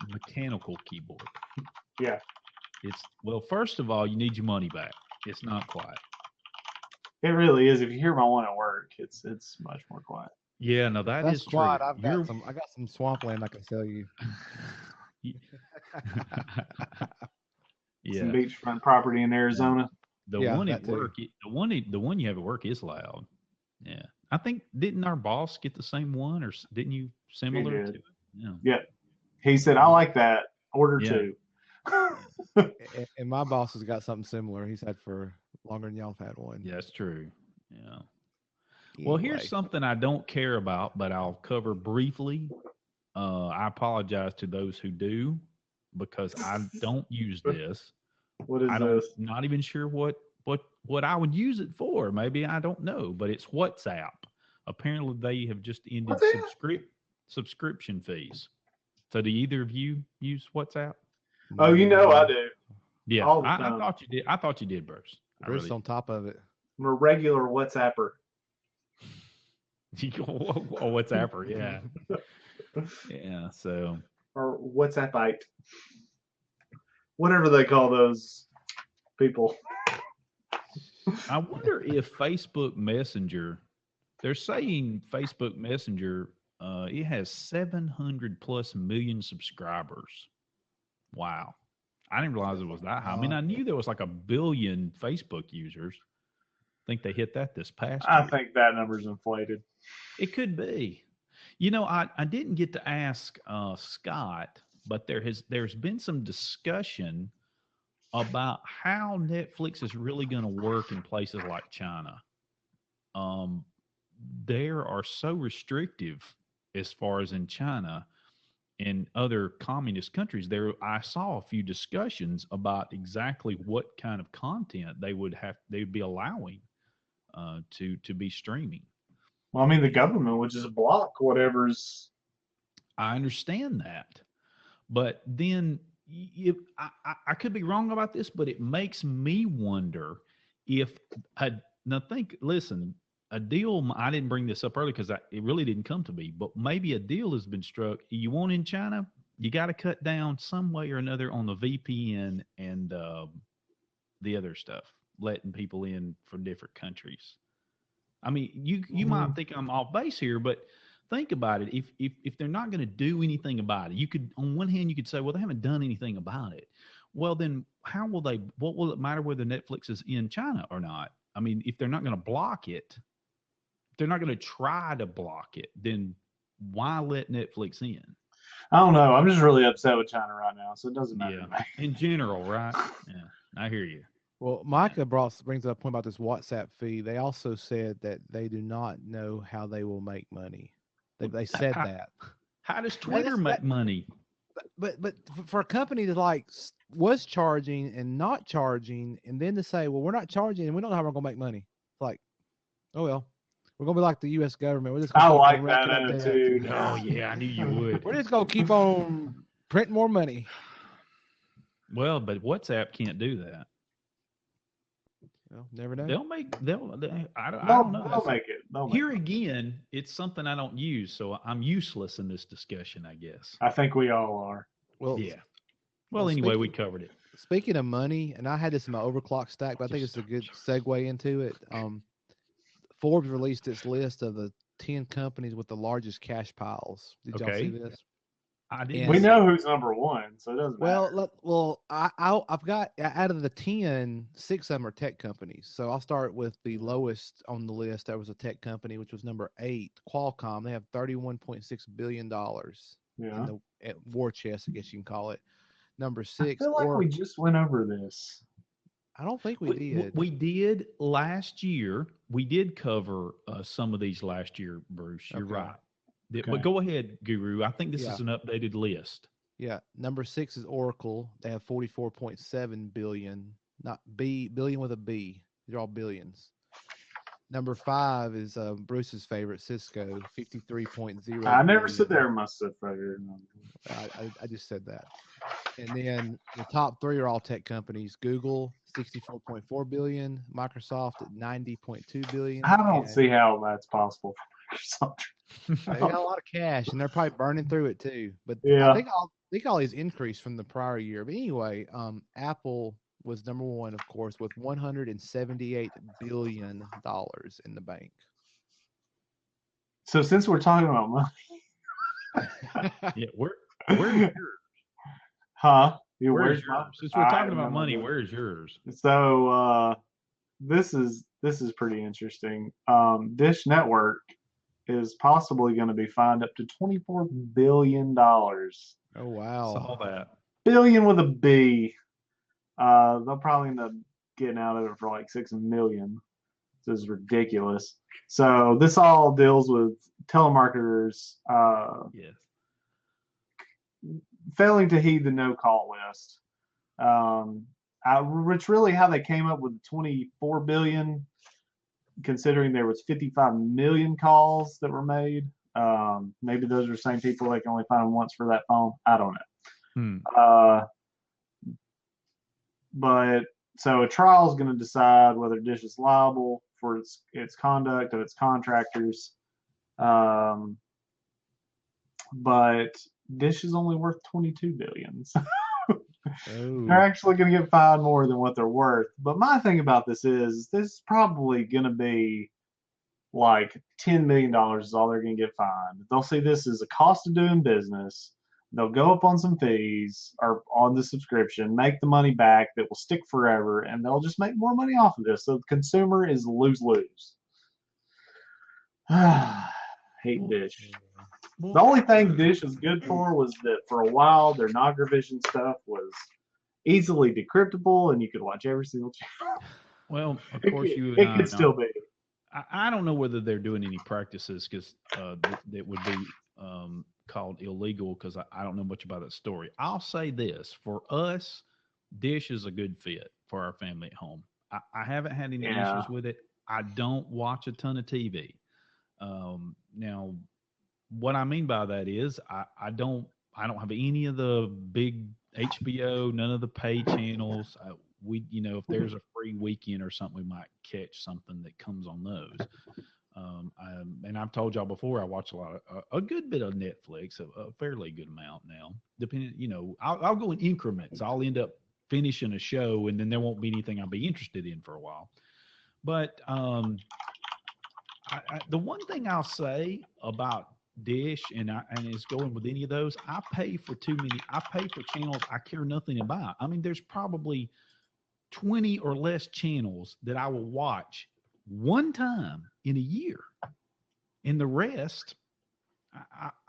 mechanical keyboard. Yeah. Well, first of all, you need your money back. It's not quiet. It really is. If you hear my one at work, it's much more quiet. Yeah, no, That's is quiet. true. I got some swampland I can sell you. Some Yeah, beachfront property in Arizona. the Yeah, one that at too. work, the one you have at work is loud. Yeah, I think didn't our boss get the same one, or didn't you similar did. to it? Yeah, Yep. He said, "I like that. Order Yeah. 2." And my boss has got something similar. He's had for longer than y'all have had one. yeah, that's true. Yeah. Well, here's Anyway. something I don't care about, but I'll cover briefly. I apologize to those who do because I don't use this. What is I don't this? not even sure what I would use it for. Maybe I don't know, but it's WhatsApp. Apparently, they have just ended What's that? subscription fees. So, do either of you use WhatsApp? Oh, you know I do. Yeah, All the I time. thought you did. I thought you did, Bruce. I Bruce really. on top of it. I'm a regular WhatsApper. WhatsApper, yeah, yeah. So, Or WhatsAppite. Whatever they call those people. I wonder if Facebook Messenger. They're saying Facebook Messenger. It has 700 plus million subscribers. Wow. I didn't realize it was that high. I mean, I knew there was like 1 billion Facebook users. I think they hit that this past I year. think that number's inflated. It could be. You know, I didn't get to ask Scott, but there's been some discussion about how Netflix is really going to work in places like China. They are so restrictive as far as in China and other communist countries. There, I saw a few discussions about exactly what kind of content they'd be allowing to be streaming. Well, I mean, the government would just block whatever's. I understand that, but then I could be wrong about this, but it makes me wonder if listen, a deal. I didn't bring this up earlier because it really didn't come to me, but maybe a deal has been struck. You want in China, you got to cut down some way or another on the VPN and the other stuff, letting people in from different countries. I mean, you might think I'm off base here, but think about it. If they're not going to do anything about it, you could, on one hand, you could say, well, they haven't done anything about it. Well, then how will they? What will it matter whether Netflix is in China or not? I mean, if they're not going to block it, if they're not going to try to block it, then why let Netflix in? I don't know. I'm just really upset with China right now, so it doesn't matter to me. In general, right? Yeah, I hear you. Well, Micah brings up a point about this WhatsApp fee. They also said that they do not know how they will make money. They said that. How does Twitter make money? But for a company that like was charging and not charging, and then to say, well, we're not charging and we don't know how we're going to make money. It's like, oh well, we're going to be like the U.S. government. We're just I gonna like that attitude. Oh yeah, I knew you would. We're just going to keep on printing more money. Well, but WhatsApp can't do that. Well, never know. I don't know. They'll make it. Here again, it's something I don't use, so I'm useless in this discussion, I guess. I think we all are. Well, Yeah. Well, anyway, we covered it. Speaking of money, and I had this in my overclock stack, but I think it's a good segue into it. Forbes released its list of the 10 companies with the largest cash piles. Did y'all see this? I did. We know who's number one, so it doesn't matter. I've got out of the 10, 6 of them are tech companies. So I'll start with the lowest on the list. That was a tech company, which was number 8, Qualcomm. They have $31.6 billion. Yeah. At war chest, I guess you can call it. Number 6. I feel like we just went over this. I don't think we did. We did last year. We did cover some of these last year, Bruce. You're right. Okay. But go ahead, Guru. I think this is an updated list. Yeah. Number 6 is Oracle. They have 44.7 billion, not billion with a B. They're all billions. Number 5 is Bruce's favorite, Cisco, 53.0. I never said they were my favorite. I just said that. And then the top 3 are all tech companies. Google, 64.4 billion. Microsoft at 90.2 billion. I don't see how that's possible for Microsoft. They got a lot of cash, and they're probably burning through it too. But yeah. I think all these increased from the prior year. But anyway, Apple was number one, of course, with $178 billion in the bank. So since we're talking about money, Yeah, where's yours? huh? Where's my- yours? Since we're I talking have about no money, idea. where's yours? So this is pretty interesting. Dish Network is possibly going to be fined up to $24 billion. Oh wow. Saw that. Billion with a B. They'll probably end up getting out of it for like 6 million. This is ridiculous. So this all deals with telemarketers Yes. failing to heed the no call list. It's really how they came up with 24 billion, considering there was 55 million calls that were made. Maybe those are the same people they can only find once for that phone. I don't know. Hmm. But so a trial is going to decide whether Dish is liable for its conduct of its contractors. But Dish is only worth 22 billion. So they're actually going to get fined more than what they're worth. But my thing about this is probably going to be like $10 million is all they're going to get fined. They'll see this as a cost of doing business. They'll go up on some fees or on the subscription, make the money back that will stick forever, and they'll just make more money off of this. So the consumer is lose-lose. Hate Dish. The only thing Dish is good for was that for a while their Nagravision stuff was easily decryptable and you could watch every single channel. Well, of course, you and It I could know. still be. I don't know whether they're doing any practices because that would be called illegal because I don't know much about that story. I'll say this for us, Dish is a good fit for our family at home. I haven't had any issues with it. I don't watch a ton of TV. Now, what I mean by that is I don't have any of the big HBO, none of the pay channels. If there's a free weekend or something, we might catch something that comes on those. And I've told y'all before, I watch a good bit of Netflix, a fairly good amount now. Depending, I'll go in increments. I'll end up finishing a show, and then there won't be anything I'll be interested in for a while. But the one thing I'll say about Dish and it's going with any of those, I pay for channels I care nothing about. I mean, there's probably 20 or less channels that I will watch one time in a year, and the rest,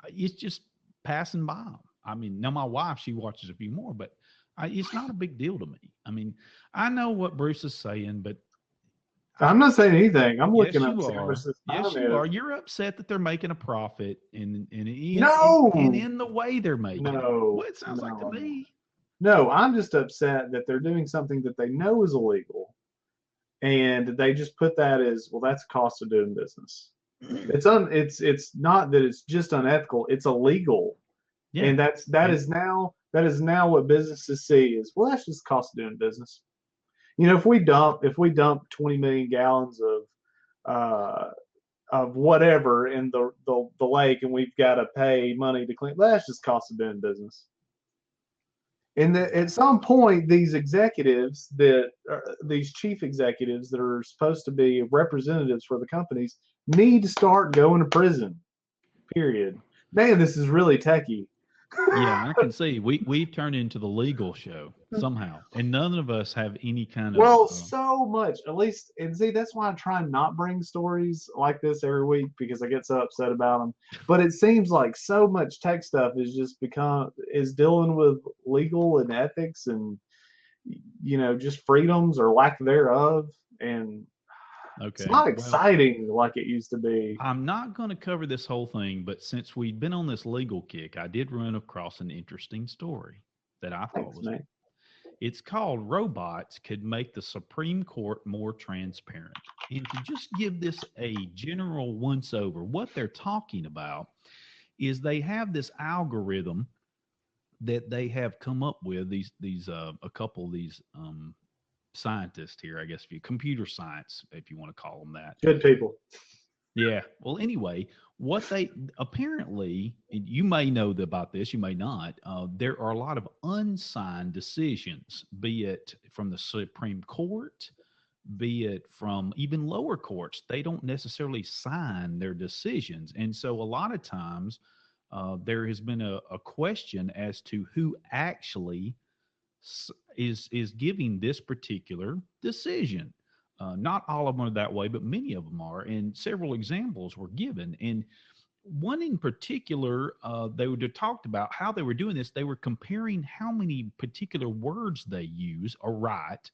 it's just passing by them. I mean, now my wife, she watches a few more, but it's not a big deal to me. I mean, I know what Bruce is saying, but I'm not saying anything. I'm yes, looking up you are. Yes, you are. You're upset that they're making a profit, and in the way they're making it. Well, it sounds like to me. No, I'm just upset that they're doing something that they know is illegal, and they just put that as, well, that's a cost of doing business. It's not that it's just unethical; it's illegal, and that is now what businesses see is, well, that's just cost of doing business. If we dump 20 million gallons of whatever in the lake, and we've got to pay money to clean, that's just cost of doing business. And at some point, these chief executives that are supposed to be representatives for the companies need to start going to prison. Period. Man, this is really techie. Yeah, I can see we turn into the legal show somehow, and none of us have any kind of. Well, so much, at least, and see, that's why I try and not bring stories like this every week, because I get so upset about them. But it seems like so much tech stuff is dealing with legal and ethics and just freedoms or lack thereof, and it's not exciting like it used to be. I'm not going to cover this whole thing, but since we've been on this legal kick, I did run across an interesting story that I thought was. It's called "Robots Could Make the Supreme Court More Transparent." And to just give this a general once-over, what they're talking about is they have this algorithm that they have come up with. A couple of these scientists here, I guess, computer science, if you want to call them that. Good people. Yeah. Well, anyway, what they apparently, and you may know about this, you may not. There are a lot of unsigned decisions, be it from the Supreme Court, be it from even lower courts. They don't necessarily sign their decisions. And so a lot of times there has been a question as to who actually is giving this particular decision. Not all of them are that way, but many of them are. And several examples were given. And one in particular, they were talked about how they were doing this. They were comparing how many particular words they use or write,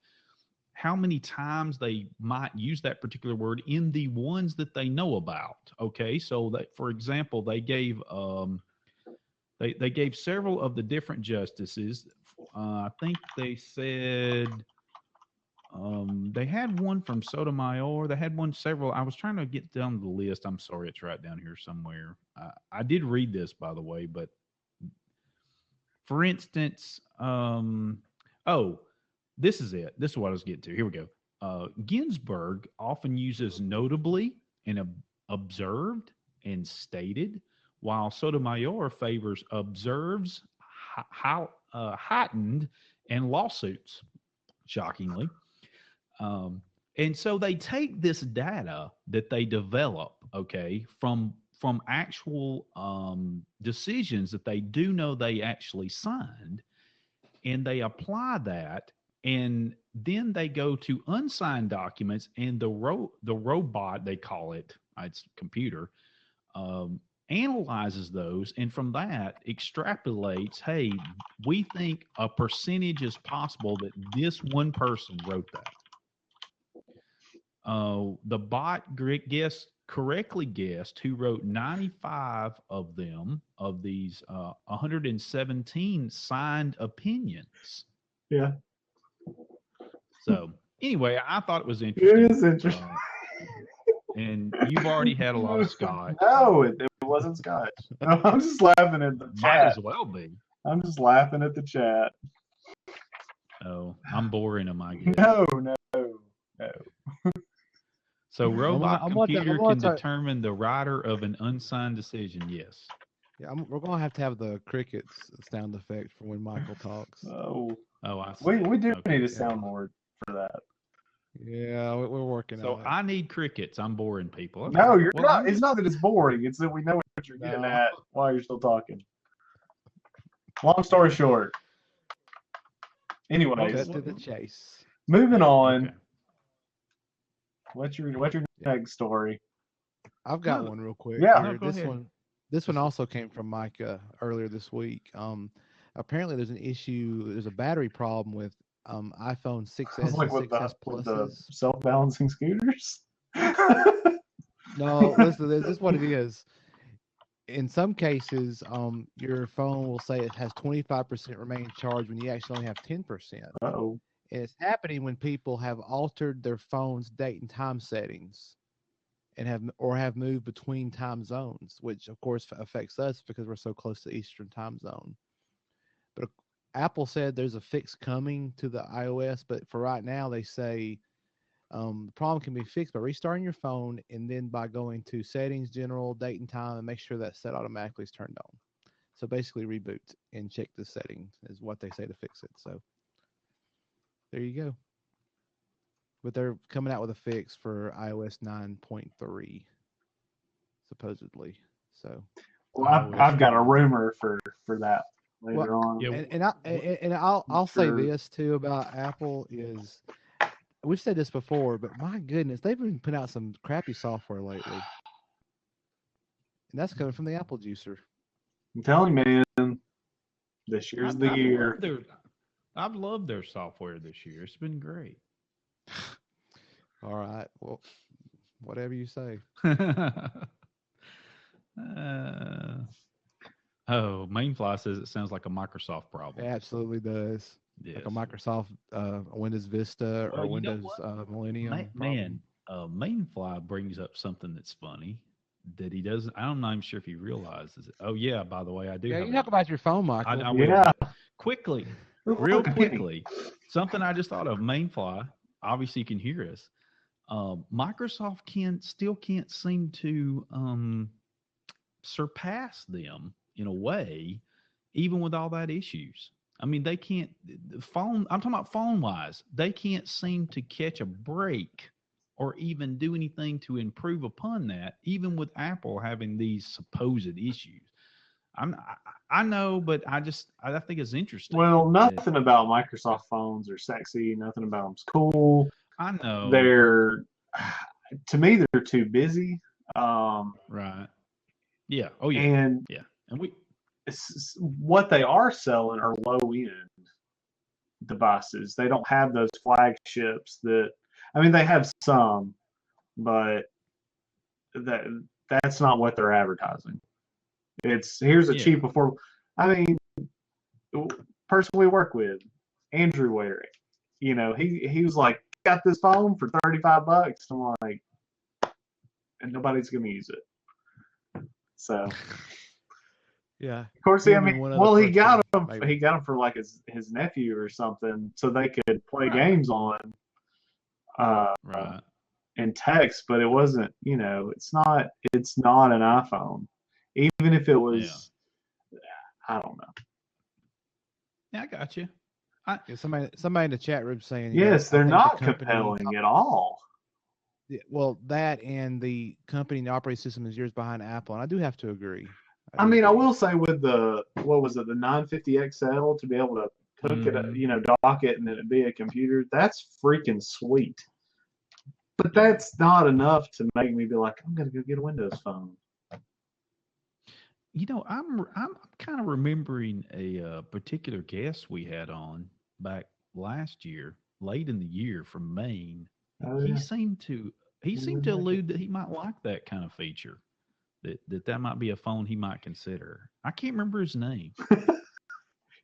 how many times they might use that particular word in the ones that they know about. Okay, so that, for example, they gave several of the different justices. I think they said they had one from Sotomayor. They had one several. I was trying to get down the list. I'm sorry, it's right down here somewhere. I did read this, by the way, but for instance, this is it. This is what I was getting to. Here we go. Ginsburg often uses notably and observed and stated, while Sotomayor favors observes, heightened, and lawsuits, shockingly. And so they take this data that they develop, okay, from actual decisions that they do know they actually signed, and they apply that, and then they go to unsigned documents, and the robot, they call it, it's computer, analyzes those, and from that extrapolates, hey, we think a percentage is possible that this one person wrote that. The bot correctly guessed who wrote 95 of them, of these 117 signed opinions. Yeah. So anyway, I thought it was interesting. It is interesting. And you've already had a lot of scotch. No, it wasn't scotch. I'm just laughing at the Might chat. as well be. I'm just laughing at the chat. Oh, I'm boring them, I guess. No. So robot I'm about to- computer I'm about can to- determine the writer of an unsigned decision. Yes. Yeah, we're gonna have to have the crickets sound effect for when Michael talks. Oh, I see. we do Okay. need a soundboard for that. Yeah, we're working So on it. I need crickets. I'm boring people. Okay. No, you're Well, not. It's not that it's boring. It's that we know what you're getting No. at while you're still talking. Long story short. Anyways, Cut to the chase. moving on. Okay. What's your next story? I've got No. one real quick. Yeah. here. No, go ahead. This one also came from Micah earlier this week. Apparently there's an issue. There's a battery problem with iPhone 6s I was like, and with 6s the Pluses. self-balancing scooters? No, listen, this is what it is. In some cases, your phone will say it has 25% remaining charge when you actually only have 10%. Uh-oh. And it's happening when people have altered their phone's date and time settings and have moved between time zones, which of course affects us because we're so close to the Eastern time zone. But Apple said there's a fix coming to the iOS, but for right now they say the problem can be fixed by restarting your phone and then by going to settings, general, date and time, and make sure that set automatically is turned on. So basically reboot and check the settings is what they say to fix it. So there you go. But they're coming out with a fix for iOS 9.3, supposedly. So Well, I've got a rumor for that later on. Yeah. And I'll say Sure. this too about Apple is we've said this before, but my goodness, they've been putting out some crappy software lately. And that's coming from the Apple juicer. I'm telling you, man, this year's the year. I've loved their software this year. It's been great. All right. Well, whatever you say. Mainfly says it sounds like a Microsoft problem. It absolutely does. Yes. Like a Microsoft Windows Vista Well, or you know Windows what? Millennium. Mainfly brings up something that's funny that he doesn't. I'm not even sure if he realizes it. Oh yeah, by the way, I do. Yeah, have you talk about your phone, Michael. I will. Yeah. Quickly, real quickly, something I just thought of. Mainfly, obviously you can hear us. Microsoft still can't seem to surpass them in a way, even with all that issues. I mean, they can't phone. I'm talking about phone wise. They can't seem to catch a break or even do anything to improve upon that, even with Apple having these supposed issues. I know, but I think it's interesting. Well, nothing about Microsoft phones are sexy. Nothing about them's cool. I know. To me, they're too busy. Right. Yeah. Oh yeah. And yeah. And what they are selling are low end devices. They don't have those flagships that. I mean, they have some, but that's not what they're advertising. Here's a cheap affordable. I mean, person we work with, Andrew Ware, he was like, got this phone for $35. I'm like, and nobody's gonna use it. So yeah, of course, I mean, well, he got them for like his nephew or something, so they could play games on, right, and text. But it wasn't, it's not an iPhone, even if it was. I don't know. Yeah, I got you. Somebody in the chat room saying, yes, they're not compelling at all. Well, that and the company and the operating system is years behind Apple, and I do have to agree. I will say with the 950 XL, to be able to hook it, dock it, and then it be a computer, that's freaking sweet. But that's not enough to make me be like, I'm gonna go get a Windows phone. I'm kind of remembering a particular guest we had on back last year, late in the year, from Maine. He seemed to allude that he might like that kind of feature, that might be a phone he might consider. I can't remember his name.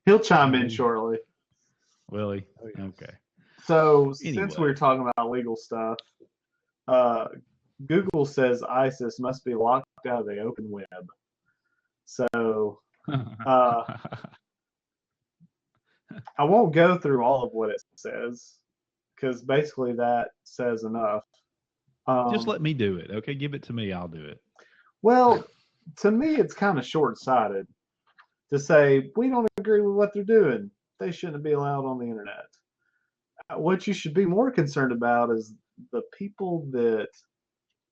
He'll chime in shortly. Will he? Okay. So since we're talking about legal stuff, Google says ISIS must be locked out of the open web. So I won't go through all of what it says, because basically that says enough. Just let me do it, okay? Give it to me. I'll do it. Well, to me, it's kind of short-sighted to say we don't agree with what they're doing. They shouldn't be allowed on the internet. What you should be more concerned about is the people that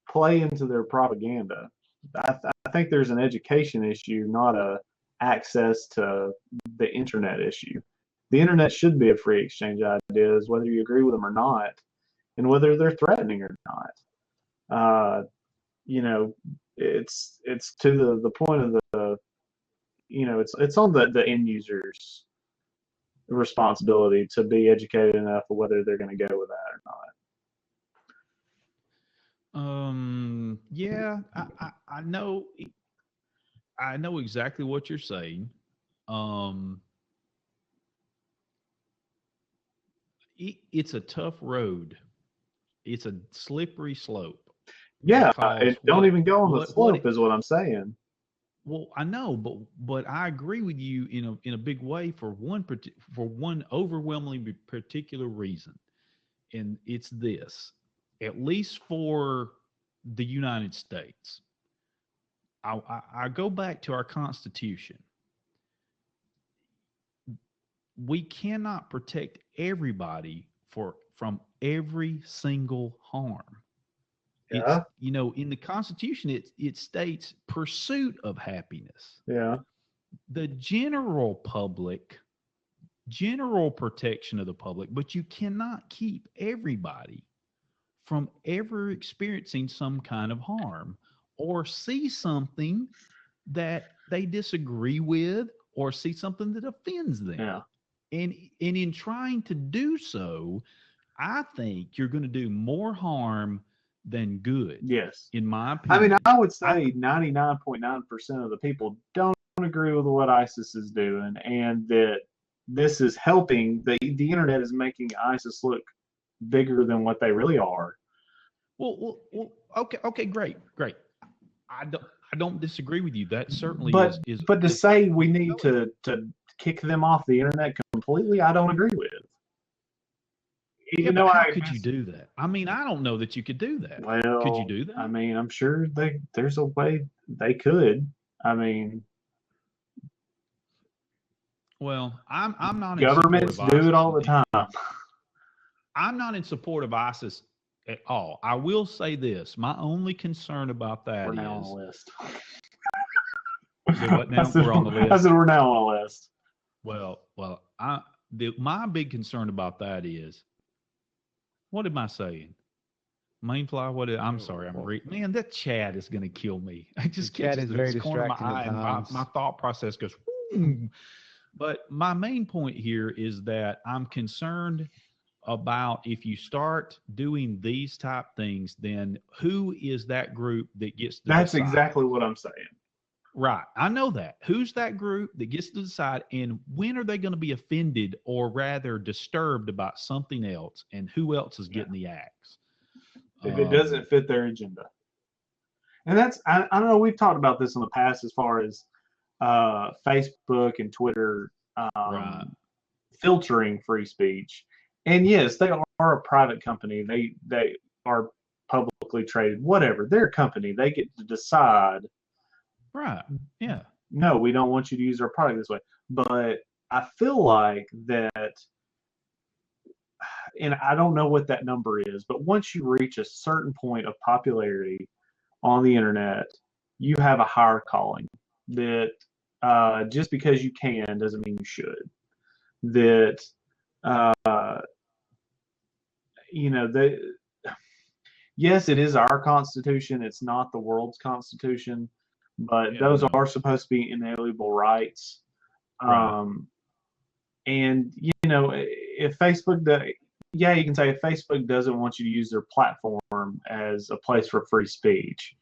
play into their propaganda. I think there's an education issue, not a access to the internet issue. The internet should be a free exchange of ideas, whether you agree with them or not, and whether they're threatening or not. It's to the point of the, it's on the end user's responsibility to be educated enough of whether they're going to go with that or not. Yeah, I know exactly what you're saying. It's a tough road. It's a slippery slope. Yeah, don't even go on the slope is what I'm saying. Well, I know, but I agree with you in a big way for one overwhelmingly particular reason, and it's this. At least for the United States, I go back to our Constitution. We cannot protect everybody from every single harm. Yeah. It's, in the Constitution, it states pursuit of happiness. Yeah. The general protection of the public, but you cannot keep everybody from ever experiencing some kind of harm or see something that they disagree with or see something that offends them. Yeah. And in trying to do so, I think you're going to do more harm than good. Yes. In my opinion. I mean, I would say 99.9% of the people don't agree with what ISIS is doing, and that this is helping. The internet is making ISIS look bigger than what they really are. Well, okay, great. I don't disagree with you. That certainly is. But to say we need to kick them off the internet completely, I don't agree with. even but though how could you do that? I mean, I don't know that you could do that. Well, Could you do that? I mean, I'm sure there's a way they could. I mean, Well, I'm not in support governments of do ISIS. it all the time. I'm not in support of ISIS at all. I will say this: my only concern about that We're now on is the list. the what now? We're on the I list. said we're now on the list. Well, my big concern about that is, what am I saying? Mainfly, I'm sorry, man, that chat is going to kill me. I just chat catches is the very corner of my distracting at eye, and times. my thought process goes. "Woo." But my main point here is that I'm concerned about if you start doing these type things, then who is that group that gets to That's decide? exactly what I'm saying. Right. I know that. Who's that group that gets to decide, and when are they going to be offended or rather disturbed about something else, and who else is getting the axe? If it doesn't fit their agenda. And that's, I don't know, we've talked about this in the past as far as Facebook and Twitter Right. filtering free speech. And yes, they are a private company. They are publicly traded, whatever. They're a company. They get to decide, Right. Yeah. no, we don't want you to use our product this way. But I feel like that, and I don't know what that number is, but once you reach a certain point of popularity on the internet, you have a higher calling. That just because you can doesn't mean you should. That yes, it is our Constitution. It's not the world's Constitution, but those are supposed to be inalienable rights. Right. And if Facebook you can say if Facebook doesn't want you to use their platform as a place for free speech.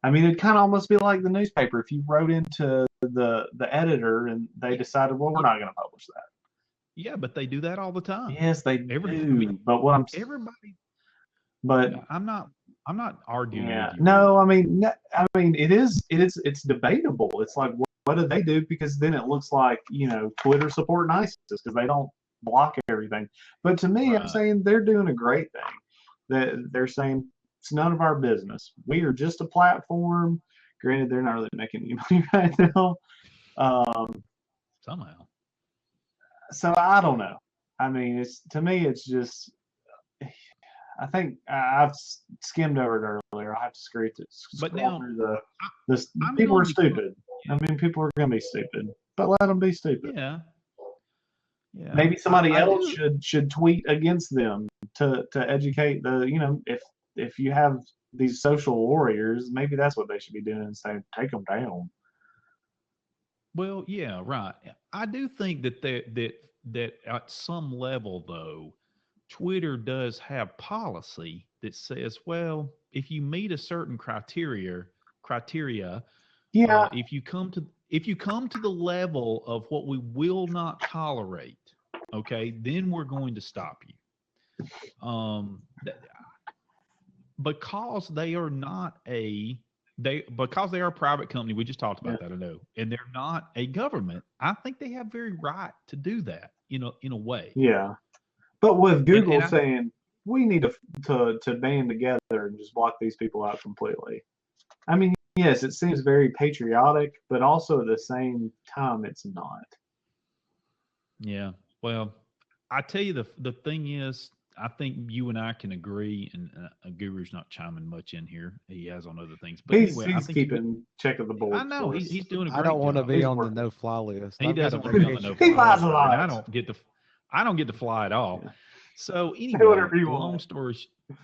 I mean, it'd kind of almost be like the newspaper. If you wrote into the editor and they decided, well, we're not going to publish that. Yeah, but they do that all the time. Yes, they do. I mean, but what I'm everybody. But I'm not arguing with you. No, I mean, it's debatable. It's like, what do they do? Because then it looks like, Twitter supporting ISIS because they don't block everything. But to me, I'm saying they're doing a great thing. That they're saying it's none of our business. We are just a platform. Granted, they're not really making any money right now. Somehow. So I don't know. I mean, to me, it's just. I think I've skimmed over it earlier. I have to scroll through people are stupid. I mean, people are going to be stupid, but let them be stupid. Yeah. Yeah. Maybe somebody else should tweet against them to educate if you have these social warriors, maybe that's what they should be doing and saying, take them down. Well, yeah, right. I do think that at some level, though, Twitter does have policy that says, well, if you meet a certain criteria, yeah, if you come to the level of what we will not tolerate, okay, then we're going to stop you. Because they are because they are a private company. We just talked about that, I know, and they're not a government. I think they have very right to do that, in a way. Yeah. But with Google saying we need to band together and just block these people out completely. I mean, yes, it seems very patriotic, but also at the same time, it's not. Yeah. Well, I tell you, the thing is, I think you and I can agree, and Guru's not chiming much in here. He has on other things, but he's I think keeping check of the board. I know he's doing a great I don't want to job. be on the no-fly list. He doesn't want to be on the no-fly list. He flies a list, lot. and I don't get to fly at all. Yeah. So anyway, long story.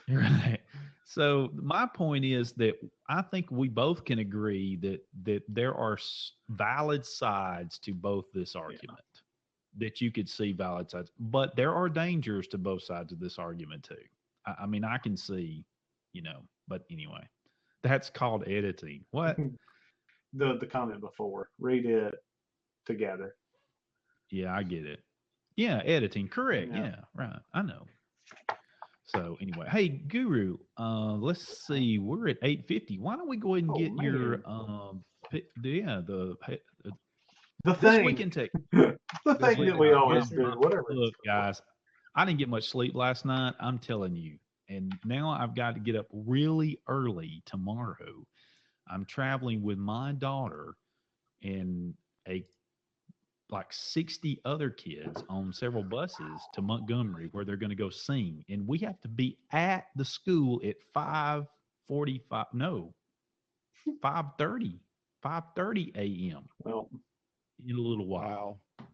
Right. So my point is that I think we both can agree that there are valid sides to both this argument. That you could see valid sides, but there are dangers to both sides of this argument too. I mean, I can see, but anyway, that's called editing. What? The comment before, read it together. Yeah, I get it. Yeah, editing, correct. Yeah, right. I know. So anyway, hey Guru, let's see. We're at 8:50. Why don't we go ahead and get your the thing we can take. The thing that we always do, whatever. Look, guys, I didn't get much sleep last night. I'm telling you. And now I've got to get up really early tomorrow. I'm traveling with my daughter and a like 60 other kids on several buses to Montgomery where they're going to go sing. And we have to be at the school at 5:45. No, 5:30 a.m. Well, in a little while. Wow.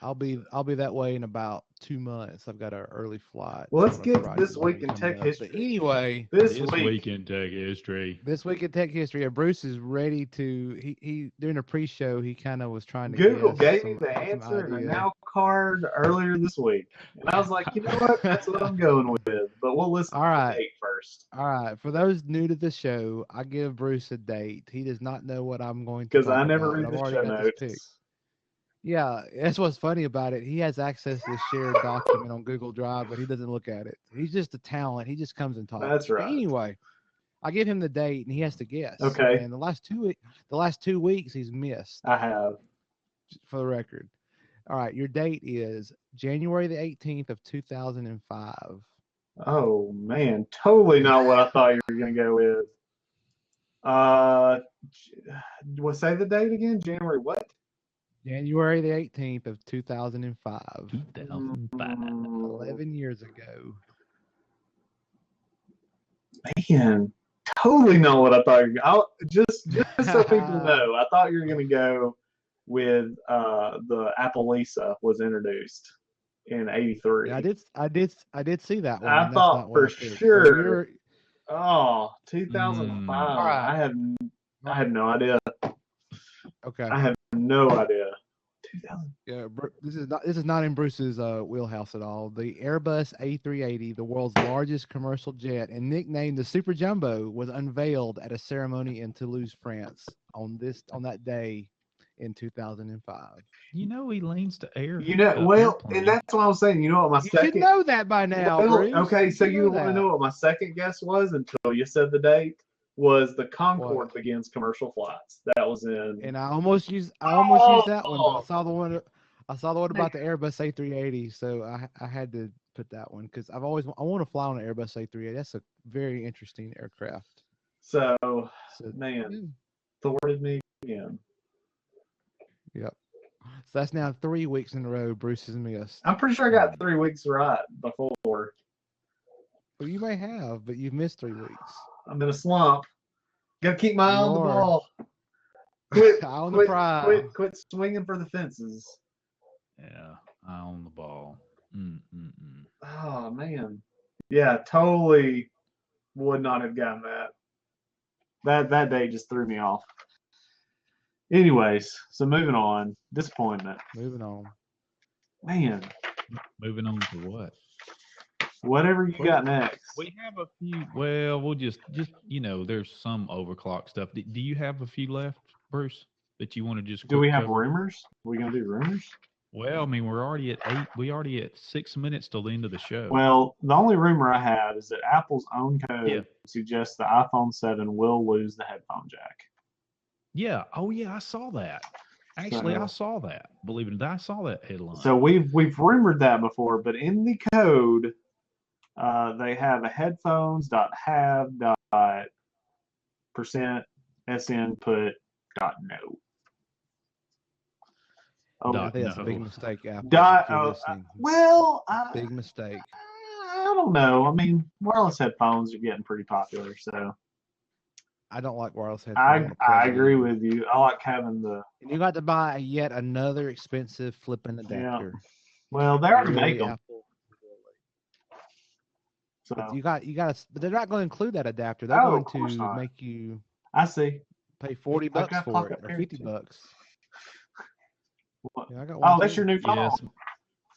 I'll be that way in about 2 months. I've got an early flight. well, let's on a get Friday this week morning in tech coming up. But history. anyway, This This week, week in tech history. this week in tech history, Bruce is ready to. He during a pre-show, he kind of was trying to Google guess gave me some the answer in a idea. now card earlier this week, and I was like, you know what? That's what I'm going with. But we'll listen All to right. the date first, All right, for those new to the show, I give Bruce a date. He does not know what I'm going to because talk I never about, read but I've the already show got this picked. notes. Yeah, that's what's funny about it. He has access to the shared document on Google Drive, but he doesn't look at it. He's just a talent. He just comes and talks. That's But right. anyway, I give him the date, and he has to guess. Okay. And the last 2 weeks, he's missed. I have. For the record. All right, your date is January the 18th of 2005. Oh man, totally not what I thought you were gonna go with. What? Say the date again? January what? January the 18th of 2005. 2005. 11 years ago. Man, totally not what I thought you were gonna. Just so people know, I thought you were gonna go with the Apple Lisa was introduced in '83. Yeah, I did see that one. I and that's thought not what for I picked. So sure. you're- Oh, 2005. All right. I had no idea. okay. I had no idea. 2000. Yeah, this is not in Bruce's wheelhouse at all. The Airbus A380, the world's largest commercial jet and nicknamed the Super Jumbo, was unveiled at a ceremony in Toulouse, France on that day in 2005. You know he leans to air. You know, well, and that's what I was saying. You know what my You second. should know that by now, Well, Bruce. okay, so you know want to that. know what my second guess was until you said the date? Was the Concorde begins commercial flights? That was in. And I almost used that one, but I Oh. saw the one about the Airbus A380, so I had to put that one because I want to fly on an Airbus A380. That's a very interesting aircraft. So, So, man, thwarted me again. yep. So that's now 3 weeks in a row Bruce has missed. I'm pretty sure I got 3 weeks right before. Well, you may have, but you've missed 3 weeks. I'm in a slump. Got to keep my eye on the You are. ball. Quit, Eye on the prize. quit swinging for the fences. Yeah, eye on the ball. Oh man, yeah, totally would not have gotten that. That day just threw me off. Anyways, so moving on. Disappointment. Moving on. Man, Moving on to what? whatever you got next. We have a few. Well, we'll just there's some overclock stuff. Do you have a few left, Bruce, that you want to just? Do we quick have cover? rumors? Are we gonna do rumors? Well, I mean, we're already at 8. We already at 6 minutes till the end of the show. Well, the only rumor I have is that Apple's own code Yeah. suggests the iPhone 7 will lose the headphone jack. Yeah. Oh, yeah. I saw that. Actually, So- I saw that. Believe it or not, I saw that headline. So we've rumored that before, but in the code, they have a headphones.have.% sinput.no. Oh, Dot I think that's a big no. mistake, Apple. dot, if you're oh, listening. well, Big mistake. I don't know. I mean, wireless headphones are getting pretty popular, so I don't like wireless I headphones. agree with you. I like having the. And you got to buy yet another expensive flipping adapter. Well, they already Really, make them. Apple. So But you got to. But they're not going to include that adapter. They're Oh, going of course to not. make you I see. pay $40 got for pocket it, or pair $50. too. What? Yeah, I got Oh, one. that's too. your new phone. Yes.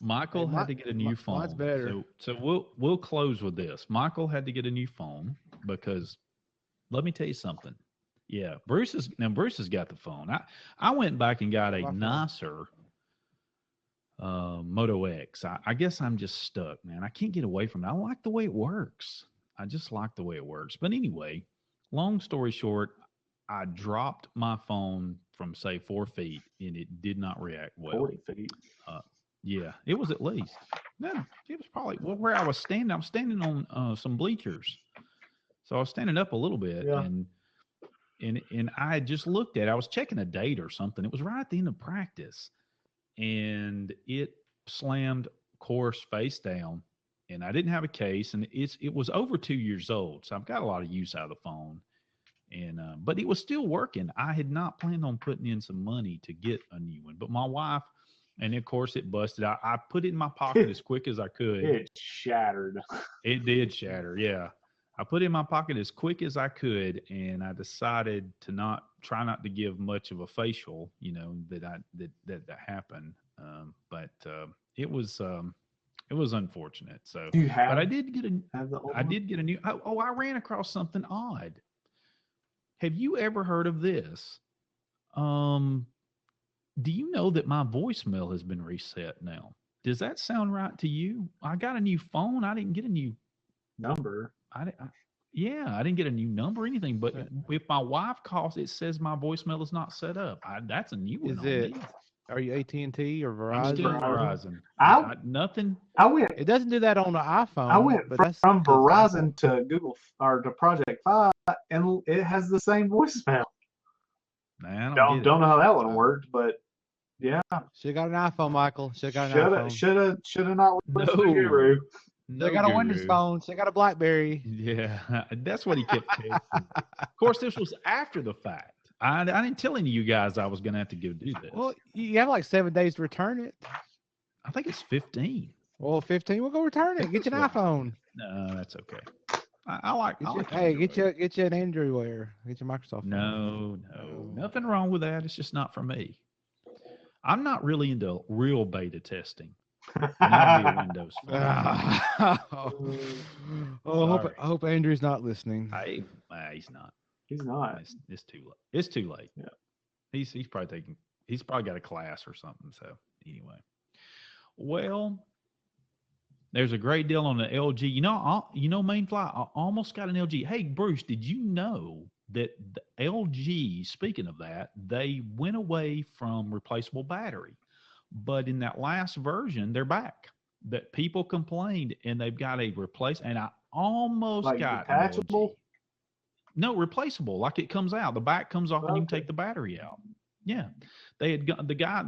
Michael Hey, had to get a new phone. mine's better. So we'll close with this. Michael had to get a new phone because let me tell you something. Yeah, Bruce has got the phone. I went back and got a My phone. nicer Moto X. I guess I'm just stuck, man. I can't get away from it. I like the way it works. I just like the way it works. But anyway, long story short, I dropped my phone from say 4 feet and it did not react well. 40 feet. Yeah, it was at least. No, it was probably where I was standing. I was standing on some bleachers, so I was standing up a little bit, Yeah. and I had just looked at it. I was checking a date or something. It was right at the end of practice, and it slammed course face down, and I didn't have a case, and it was over 2 years old, so I've got a lot of use out of the phone, and but it was still working. I had not planned on putting in some money to get a new one, but my wife, and of course it busted. I put it in my pocket as quick as I could. It shattered. It did shatter, yeah. I put it in my pocket as quick as I could, and I decided to try not to give much of a facial, that happened. But it was unfortunate. So, Do you have? but I did get Have the old I one? did get a new. Oh, I ran across something odd. Have you ever heard of this? Um, do you know that my voicemail has been reset now? Does that sound right to you? I got a new phone. I didn't get a new Number. yeah, I didn't get a new number or anything. But if my wife calls, it says my voicemail is not set up. That's a new one Is on it? me. Are you AT&T or I'm still Verizon? Verizon. Nothing. I went It doesn't do that on the iPhone. I went but that's from because Verizon to Google or to Project 5, and it has the same voicemail. Man, I Don't know how that one worked, but yeah, Should have got an iPhone, Michael. Should have got an iPhone. should have not listened to No. Guru. No, They got a Windows Guru. phone. They got a BlackBerry. Yeah, that's what he kept telling me. Of course, this was after the fact. I didn't tell any of you guys I was going to have to go do this. Well, you have like 7 days to return it. I think it's 15. Well, 15. We'll go return it. Get you an That's right. iPhone. No, that's okay. I like. Hey, get you an Android wear. Get your Microsoft phone. No, nothing wrong with that. It's just not for me. I'm not really into real beta testing. Not via Windows Phone. I hope Andrew's not listening. He's not. He's not. It's too late. It's too late. Yeah. He's probably got a class or something. So anyway, well, there's a great deal on the LG. Mainfly, I almost got an LG. Hey, Bruce, did you know that the LG, speaking of that, they went away from replaceable battery, but in that last version, they're back. That people complained, and they've got a replace. And I almost Like got detachable? an LG. No, replaceable. Like it comes out, the back comes off, and you can Okay. take the battery out. Yeah, they had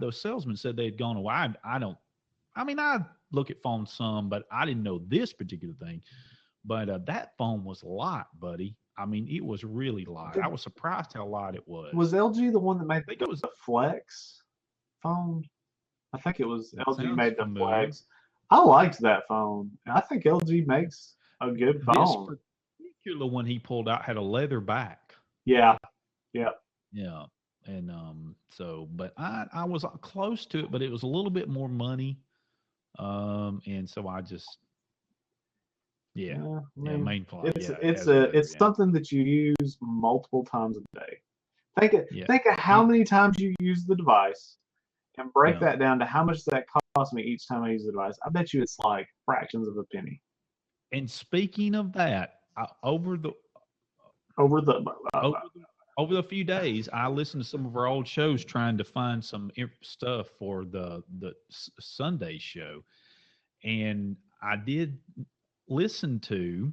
the salesman said they had gone away. I look at phones some, but I didn't know this particular thing. But that phone was light, buddy. I mean, it was really light. I was surprised how light it was. Was LG the one that made I think it was. the Flex phone? I think it was That LG sounds made the familiar. Flex. I liked that phone. I think LG makes a good This phone. particular one he pulled out had a leather back. Yeah. Yeah, and so, but I was close to it, but it was a little bit more money, and so I just, I mean, main fly. It's something that you use multiple times a day. Think of how many times you use the device, and break that down to how much that costs me each time I use the device. I bet you it's like fractions of a penny. And speaking of that, over the few days, I listened to some of our old shows trying to find some stuff for the Sunday show, and I did listen to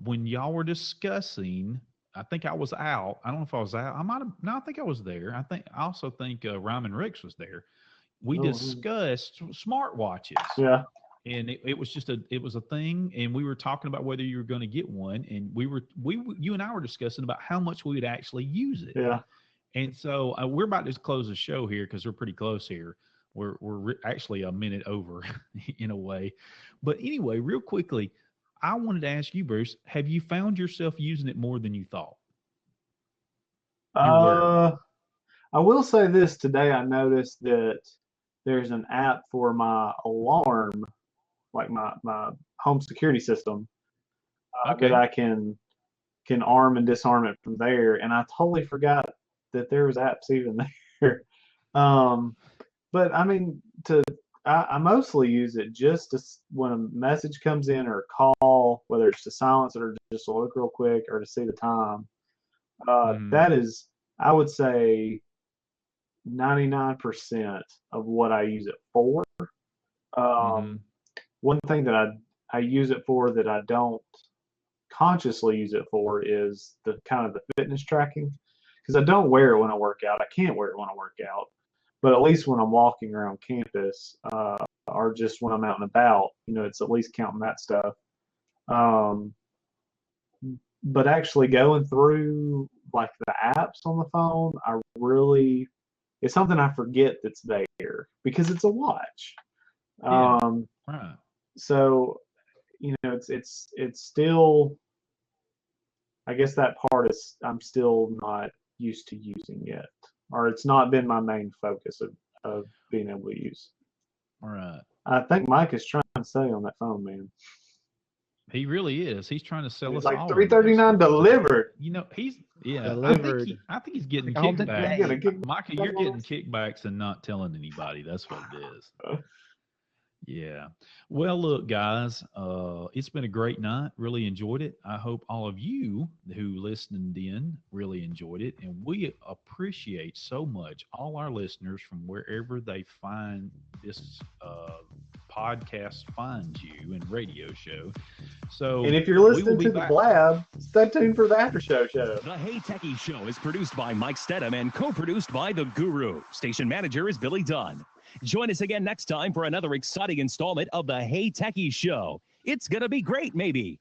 when y'all were discussing. I think I was out. I don't know if I was out. I think I was there. I also think Ryman Ricks was there. We discussed smartwatches. Yeah. And it was a thing, and we were talking about whether you were going to get one, and you and I were discussing about how much we would actually use it. Yeah. And so we're about to close the show here because we're pretty close here. We're actually a minute over in a way, but anyway, real quickly, I wanted to ask you, Bruce, have you found yourself using it more than you thought? I will say this today. I noticed that there's an app for my alarm, like my home security system, that I can arm and disarm it from there. And I totally forgot that there was apps even there. But I mean, I mostly use it just when a message comes in or a call, whether it's to silence it or just to look real quick or to see the time. That is, I would say, 99% of what I use it for. One thing that I use it for that I don't consciously use it for is the kind of the fitness tracking, because I don't wear it when I work out. I can't wear it when I work out, but at least when I'm walking around campus, or just when I'm out and about, it's at least counting that stuff. But actually going through like the apps on the phone, it's something I forget that's there because it's a watch. Yeah. Right. So, it's still, I guess that part is I'm still not used to using yet, or it's not been my main focus of being able to use. All right. I think Mike is trying to say on that phone, man. He really is. He's trying to sell It's us like all. $3.39 delivered. Delivered. I think he's getting All the kickbacks. day. Micah, you're getting kickbacks and not telling anybody. That's what it is. Yeah. Well, look, guys, it's been a great night. Really enjoyed it. I hope all of you who listened in really enjoyed it. And we appreciate so much all our listeners from wherever they find this podcast finds you and radio show. So, and if you're listening to the Blab, stay tuned for the after show. The Hey Techies Show is produced by Mike Stedham and co-produced by The Guru. Station manager is Billy Dunn. Join us again next time for another exciting installment of the Hey Techies Show. It's going to be great, maybe.